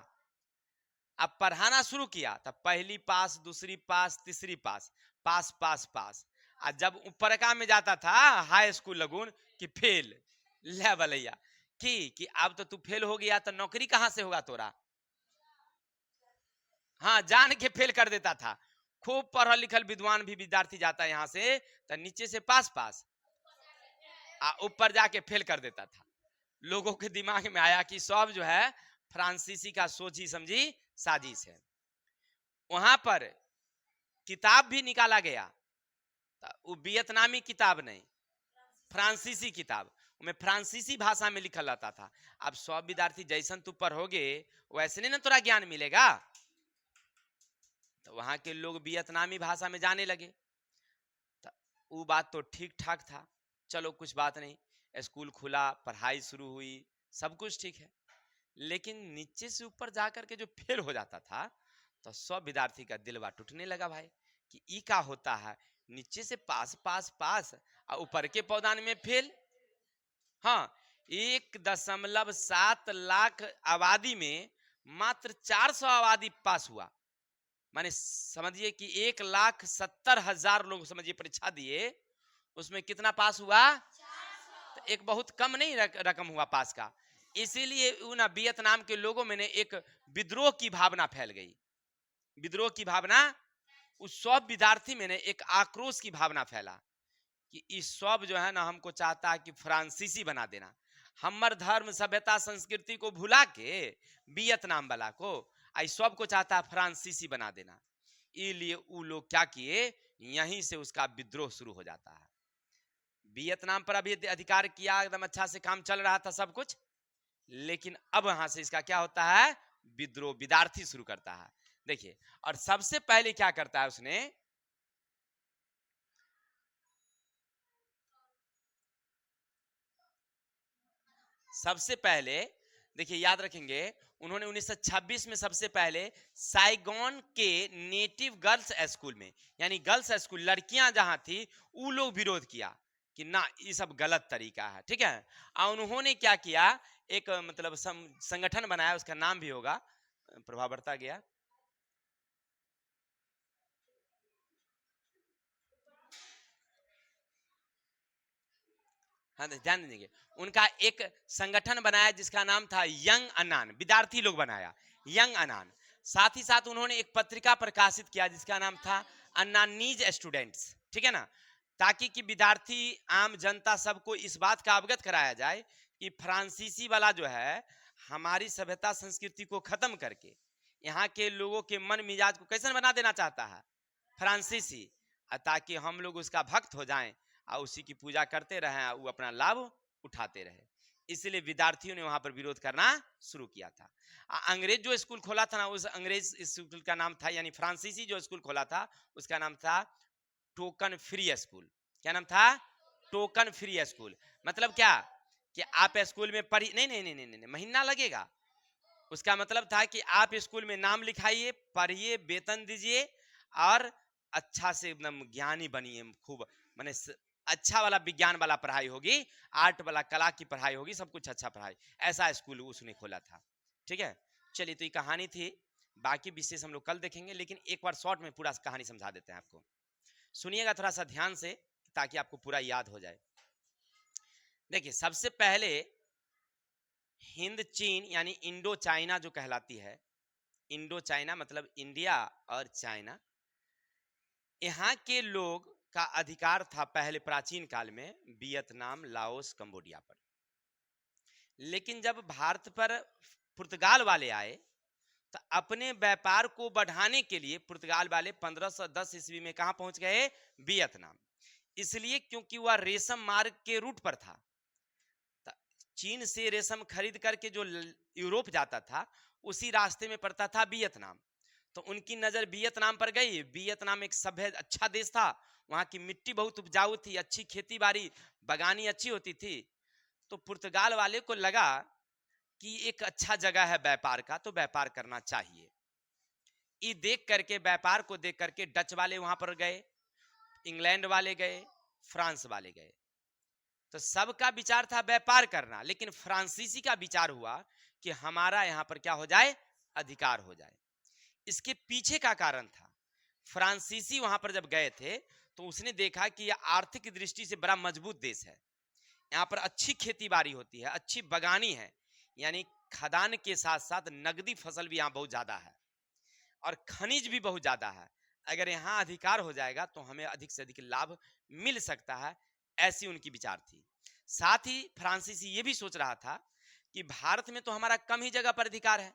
अब पढ़ाना शुरू किया। तब पहली पास, दूसरी पास, तीसरी पास, पास पास पास। और जब ऊपर का में जाता था हाई स्कूल लगून कि फेल, ले भैया कि अब तो तू फेल हो गया तो नौकरी कहां से होगा तोरा। हाँ, जान के फेल कर देता था। खूब पढ़ल लिखल विद्वान भी विद्यार्थी जाता है यहाँ से, तो नीचे से पास पास आ ऊपर जाके फेल कर देता था। लोगों के दिमाग में आया कि सब जो है फ्रांसीसी का सोची समझी साजिश है। वहां पर किताब भी निकाला गया, वो वियतनामी किताब नहीं, फ्रांसीसी किताब, में फ्रांसीसी भाषा में लिखा रहता था। अब सब विद्यार्थी जैसन तू पढ़ोगे वैसे नहीं ना तोरा ज्ञान मिलेगा। तो वहां के लोग वियतनामी भाषा में जाने लगे। तो वो बात तो ठीक ठाक था, चलो कुछ बात नहीं, स्कूल खुला, पढ़ाई शुरू हुई, सब कुछ ठीक है। लेकिन नीचे से ऊपर जाकर के जो फेल हो जाता था, तो सब विद्यार्थी का दिलवा टूटने लगा भाई कि ई का होता है, नीचे से पास पास पास और ऊपर के पौधान में फेल। हाँ, 1.7 लाख आबादी में मात्र 400 आबादी पास हुआ। माने समझिए कि 1,70,000 लोग समझिए परीक्षा दिए, उसमें कितना पास हुआ, तो एक बहुत कम नहीं रकम हुआ पास का। इसीलिए उन वियतनाम के लोगों में एक विद्रोह की भावना फैल गई। विद्रोह की भावना, उस सब विद्यार्थी में एक आक्रोश की भावना फैला कि इस सब जो है ना हमको चाहता है कि फ्रांसीसी बना देना, हमर धर्म सभ्यता संस्कृति को भुला के वियतनाम वाला को आई सब को चाहता है फ्रांसीसी बना देना। इसलिए वो लोग क्या किए, यहीं से उसका विद्रोह शुरू हो जाता है। वियतनाम पर अभी अधिकार किया, एकदम अच्छा से काम चल रहा था सब कुछ, लेकिन अब यहां से इसका क्या होता है, विद्रोह, विद्यार्थी शुरू करता है। देखिए, और सबसे पहले क्या करता है उसने, सबसे पहले देखिए याद रखेंगे, उन्होंने 1926 में सबसे पहले साइगोन के नेटिव गर्ल्स स्कूल में, यानी गर्ल्स स्कूल लड़कियां जहां थी, वो लोग विरोध किया कि ना ये सब गलत तरीका है। ठीक है, और उन्होंने क्या किया, एक मतलब संगठन बनाया, उसका नाम भी होगा, प्रभाव बढ़ता गया, हाँ ध्यान दीजिए, उनका एक संगठन बनाया जिसका नाम था यंग अनान, विद्यार्थी लोग बनाया यंग अनान। साथ ही साथ उन्होंने एक पत्रिका प्रकाशित किया जिसका नाम था अन्नानीज स्टूडेंट्स, ठीक है ना, ताकि कि विद्यार्थी आम जनता सबको इस बात का अवगत कराया जाए कि फ्रांसीसी वाला जो है हमारी सभ्यता संस्कृति को खत्म करके यहाँ के लोगों के मन मिजाज को कैसे बना देना चाहता है फ्रांसीसी, ताकि हम लोग उसका भक्त हो जाएं और उसी की पूजा करते रहें, वो अपना लाभ उठाते रहे। इसलिए विद्यार्थियों ने वहां पर विरोध करना शुरू किया था। अंग्रेज जो स्कूल खोला था ना, उस अंग्रेज स्कूल का नाम था, यानी फ्रांसीसी जो स्कूल खोला था उसका नाम था टोकन फ्री स्कूल। क्या नाम था? Token free school. मतलब क्या कि आप स्कूल में पढ़ी नहीं नहीं नहीं नहीं नहीं, महीना लगेगा। उसका मतलब था कि आप स्कूल में नाम लिखाइए, पढ़िए, वेतन दीजिए और अच्छा से एकदम ज्ञानी बनिए, खूब माने अच्छा वाला विज्ञान वाला पढ़ाई होगी, आर्ट वाला कला की पढ़ाई होगी, सब कुछ अच्छा पढ़ाई। ऐसा स्कूल उसने खोला था। ठीक है, चलिए तो ये कहानी थी, बाकी विशेष हम लोग कल देखेंगे, लेकिन एक बार शॉर्ट में पूरा कहानी समझा देते हैं आपको। सुनिएगा थोड़ा सा ध्यान से ताकि आपको पूरा याद हो जाए। देखिए, सबसे पहले हिंद चीन यानी इंडो चाइना जो कहलाती है, इंडो चाइना मतलब इंडिया और चाइना, यहाँ के लोग का अधिकार था पहले प्राचीन काल में वियतनाम, लाओस, कंबोडिया पर। लेकिन जब भारत पर पुर्तगाल वाले आए तो अपने व्यापार को बढ़ाने के लिए पुर्तगाल वाले 1510 ईस्वी में कहां पहुंच गए? वियतनाम। इसलिए क्योंकि वह रेशम मार्ग के रूट पर था। चीन से रेशम खरीद करके जो यूरोप जाता था उसी रास्ते में पड़ता था वियतनाम। तो उनकी नजर वियतनाम पर गई। वियतनाम एक सभ्य अच्छा देश था, वहां की मिट्टी बहुत उपजाऊ थी, अच्छी खेती बाड़ी, बगानी अच्छी होती थी। तो पुर्तगाल वाले को लगा कि एक अच्छा जगह है व्यापार का, तो व्यापार करना चाहिए। ये देख करके, व्यापार को देख करके डच वाले वहां पर गए, इंग्लैंड वाले गए, फ्रांस वाले गए। तो सबका विचार था व्यापार करना, लेकिन फ्रांसीसी का विचार हुआ कि हमारा यहां पर क्या हो जाए? अधिकार हो जाए। इसके पीछे का कारण था, फ्रांसीसी वहां पर जब गए थे तो उसने देखा कि यह आर्थिक दृष्टि से बड़ा मजबूत देश है, यहाँ पर अच्छी खेती बाड़ी होती है, अच्छी बगानी है, यानी खदान के साथ साथ नगदी फसल भी यहाँ बहुत ज्यादा है और खनिज भी बहुत ज्यादा है। अगर यहाँ अधिकार हो जाएगा तो हमें अधिक से अधिक लाभ मिल सकता है, ऐसी उनकी विचार थी। साथ ही फ्रांसीसी ये भी सोच रहा था कि भारत में तो हमारा कम ही जगह पर अधिकार है,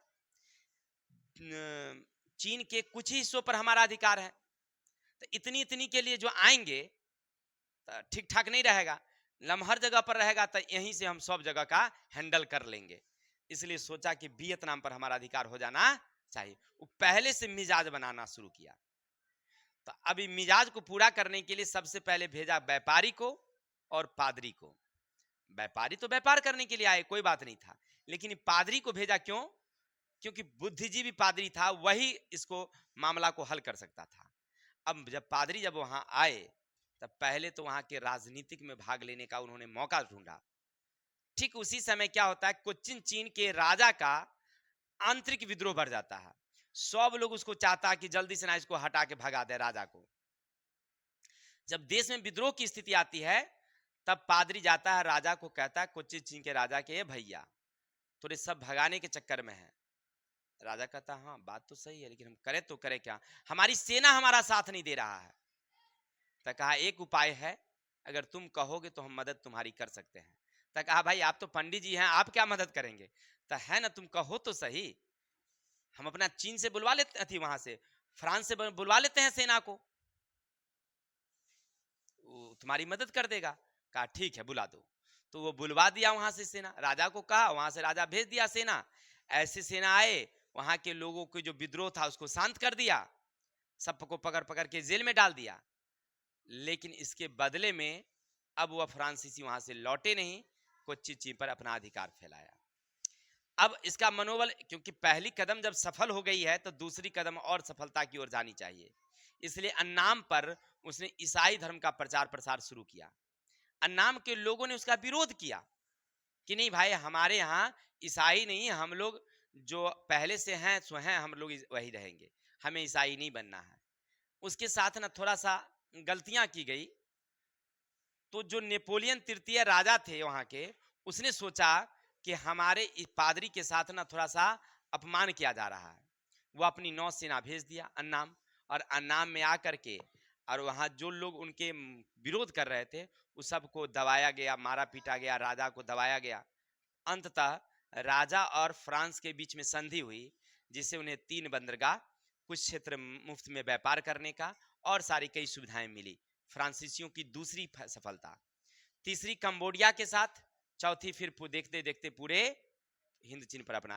चीन के कुछ ही हिस्सों पर हमारा अधिकार है, तो इतनी इतनी के लिए जो आएंगे तो ठीक ठाक नहीं रहेगा, लम्हर जगह पर रहेगा तो यहीं से हम सब जगह का हैंडल कर लेंगे। इसलिए सोचा कि वियतनाम पर हमारा अधिकार हो जाना चाहिए। वो पहले से मिजाज बनाना शुरू किया। तो अभी मिजाज को पूरा करने के लिए सबसे पहले भेजा व्यापारी को और पादरी को। व्यापारी तो व्यापार करने के लिए आए, कोई बात नहीं था, लेकिन पादरी को भेजा क्यों? क्योंकि बुद्धिजीवी पादरी था, वही इसको मामला को हल कर सकता था। अब जब पादरी जब वहां आए तब पहले तो वहां के राजनीतिक में भाग लेने का उन्होंने मौका ढूंढा। ठीक उसी समय क्या होता है, कोचिन चीन के राजा का आंतरिक विद्रोह बढ़ जाता है। सब लोग उसको चाहता है कि जल्दी से ना इसको हटा के भगा दे राजा को। जब देश में विद्रोह की स्थिति आती है तब पादरी जाता है, राजा को कहता है, कोचिन चीन के राजा के, भैया थोड़े सब भगाने के चक्कर में है। राजा कहता, हाँ बात तो सही है, लेकिन हम करें तो करें क्या, हमारी सेना हमारा साथ नहीं दे रहा है। तो कहा एक उपाय है, अगर तुम कहोगे तो हम मदद तुम्हारी कर सकते हैं। तो कहा भाई आप तो पंडित जी हैं, आप क्या मदद करेंगे? तो है ना, तुम कहो तो सही, हम अपना चीन से बुलवा लेते थी, वहां से फ्रांस से बुलवा लेते हैं सेना को, वो तुम्हारी मदद कर देगा। कहा ठीक है बुला दो। तो वो बुलवा दिया वहां से सेना, राजा को कहा, वहां से राजा भेज दिया सेना। ऐसे सेना आए, वहां के लोगों को जो विद्रोह था उसको शांत कर दिया, सबको पकड़ पकड़ के जेल में डाल दिया। लेकिन इसके बदले में अब वह फ्रांसीसी वहां से लौटे नहीं, कोच्चि चीन पर अपना अधिकार फैलाया। अब इसका मनोबल, क्योंकि पहली कदम जब सफल हो गई है तो दूसरी कदम और सफलता की ओर जानी चाहिए, इसलिए अन्नाम पर उसने ईसाई धर्म का प्रचार प्रसार शुरू किया। अन्नाम के लोगों ने उसका विरोध किया कि नहीं भाई, हमारे यहाँ ईसाई नहीं, हम लोग जो पहले से हैं सो हैं, हम लोग वही रहेंगे, हमें ईसाई नहीं बनना है। उसके साथ ना थोड़ा सा गलतियां की गई। तो जो नेपोलियन तृतीय राजा थे वहां के, उसने सोचा कि हमारे इस पादरी के साथ ना थोड़ा सा अपमान किया जा रहा है। वो अपनी नौसेना भेज दिया अन्नाम, और अन्नाम में आकर के और वहां जो लोग उनके विरोध कर रहे थे उस सबको दबाया गया, मारा पीटा गया, राजा को दबाया गया। अंततः राजा और फ्रांस के बीच में संधि हुई, जिससे उन्हें 3 बंदरगाह, कुछ क्षेत्र मुफ्त में व्यापार करने का और सारी कई सुविधाएं मिली। फ्रांसीसियों की दूसरी सफलता। तीसरी कंबोडिया के साथ, चौथी फिर देखते देखते पूरे हिंद चीन पर अपना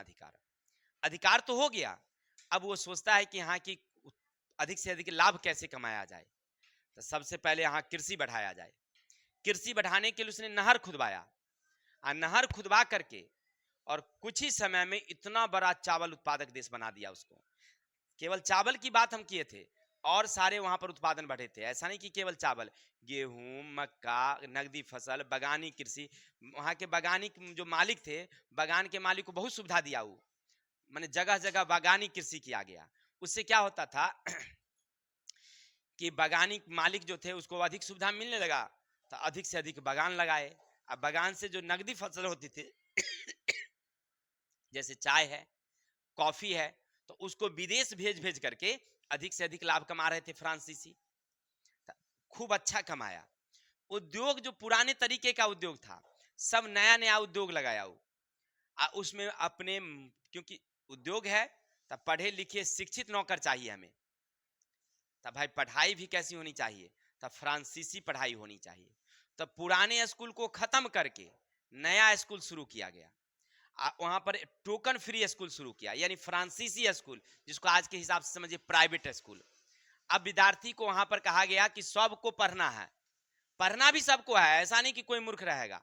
अधिकार तो हो गया। अब वो सोचता है कि यहाँ की अधिक से अधिक लाभ कैसे कमाया जाए। तो सबसे पहले यहाँ कृषि बढ़ाया जाए। कृषि बढ़ाने के लिए उसने नहर खुदवाया, और नहर खुदवा करके और कुछ ही समय में इतना बड़ा चावल उत्पादक देश बना दिया उसको। केवल चावल की बात हम किए थे, और सारे वहां पर उत्पादन बढ़े थे। ऐसा नहीं कि केवल चावल, गेहूं, मक्का, नगदी फसल, बगानी कृषि। वहां के बगानी जो मालिक थे, बगान के मालिक को बहुत सुविधा दिया। वो माने जगह जगह बागानी कृषि किया गया। उससे क्या होता था कि बागानी मालिक जो थे उसको अधिक सुविधा मिलने लगा, तो अधिक से अधिक बागान लगाए। अब बागान से जो नगदी फसल होती थी जैसे चाय है, कॉफी है, तो उसको विदेश भेज भेज करके अधिक से अधिक लाभ कमा रहे थे फ्रांसीसी। खूब अच्छा कमाया। उद्योग जो पुराने तरीके का उद्योग था, सब नया नया उद्योग लगाया वो। उसमें अपने, क्योंकि उद्योग है तब पढ़े लिखे शिक्षित नौकर चाहिए हमें, तब भाई पढ़ाई भी कैसी होनी चाहिए, तब फ्रांसीसी पढ़ाई होनी चाहिए। तब पुराने स्कूल को खत्म करके नया स्कूल शुरू किया गया। वहां पर टोकन फ्री स्कूल शुरू किया, यानी फ्रांसीसी स्कूल, जिसको आज के हिसाब से समझिए प्राइवेट स्कूल। अब विद्यार्थी को वहां पर कहा गया कि सबको पढ़ना है, पढ़ना भी सबको है, ऐसा नहीं कि कोई मूर्ख रहेगा,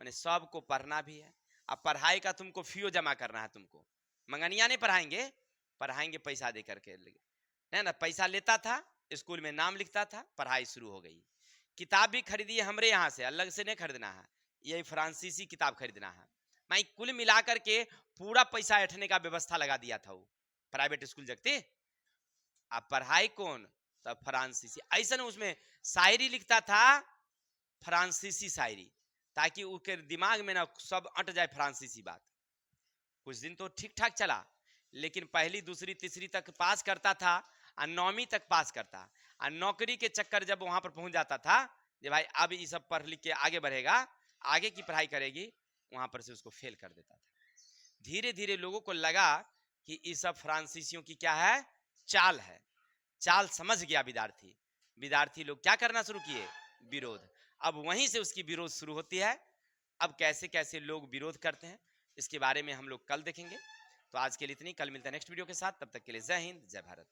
मैंने सबको पढ़ना भी है। अब पढ़ाई का तुमको फीओ जमा करना है, तुमको मंगनिया नहीं पढ़ाएंगे, पढ़ाएंगे पैसा दे करके, है ना। पैसा लेता था, स्कूल में नाम लिखता था, पढ़ाई शुरू हो गई। किताब भी खरीदिए हमरे यहाँ से, अलग से नहीं खरीदना है, यही फ्रांसीसी किताब खरीदना है। मैं कुल मिलाकर के पूरा पैसा ऐठने का व्यवस्था लगा दिया था वो प्राइवेट स्कूल जगते। अब पढ़ाई कौन, तब फ्रांसीसी। ऐसा उसमें शायरी लिखता था, फ्रांसीसी शायरी, ताकि उसके दिमाग में ना सब अट जाए फ्रांसीसी बात। कुछ दिन तो ठीक ठाक चला, लेकिन पहली दूसरी तीसरी तक पास करता था, और 9वीं तक पास करता, और नौकरी के चक्कर जब वहां पर पहुंच जाता था, कि भाई अब ये सब पढ़ लिख के आगे बढ़ेगा, आगे की पढ़ाई करेगी, वहां पर से उसको फेल कर देता था। धीरे धीरे लोगों को लगा कि ये सब फ्रांसीसियों की क्या है, चाल है। चाल समझ गया विद्यार्थी। विद्यार्थी लोग क्या करना शुरू किए, विरोध। अब वहीं से उसकी विरोध शुरू होती है। अब कैसे कैसे लोग विरोध करते हैं, इसके बारे में हम लोग कल देखेंगे। तो आज के लिए इतनी, कल मिलते हैं नेक्स्ट वीडियो के साथ। तब तक के लिए जय हिंद, जय भारत।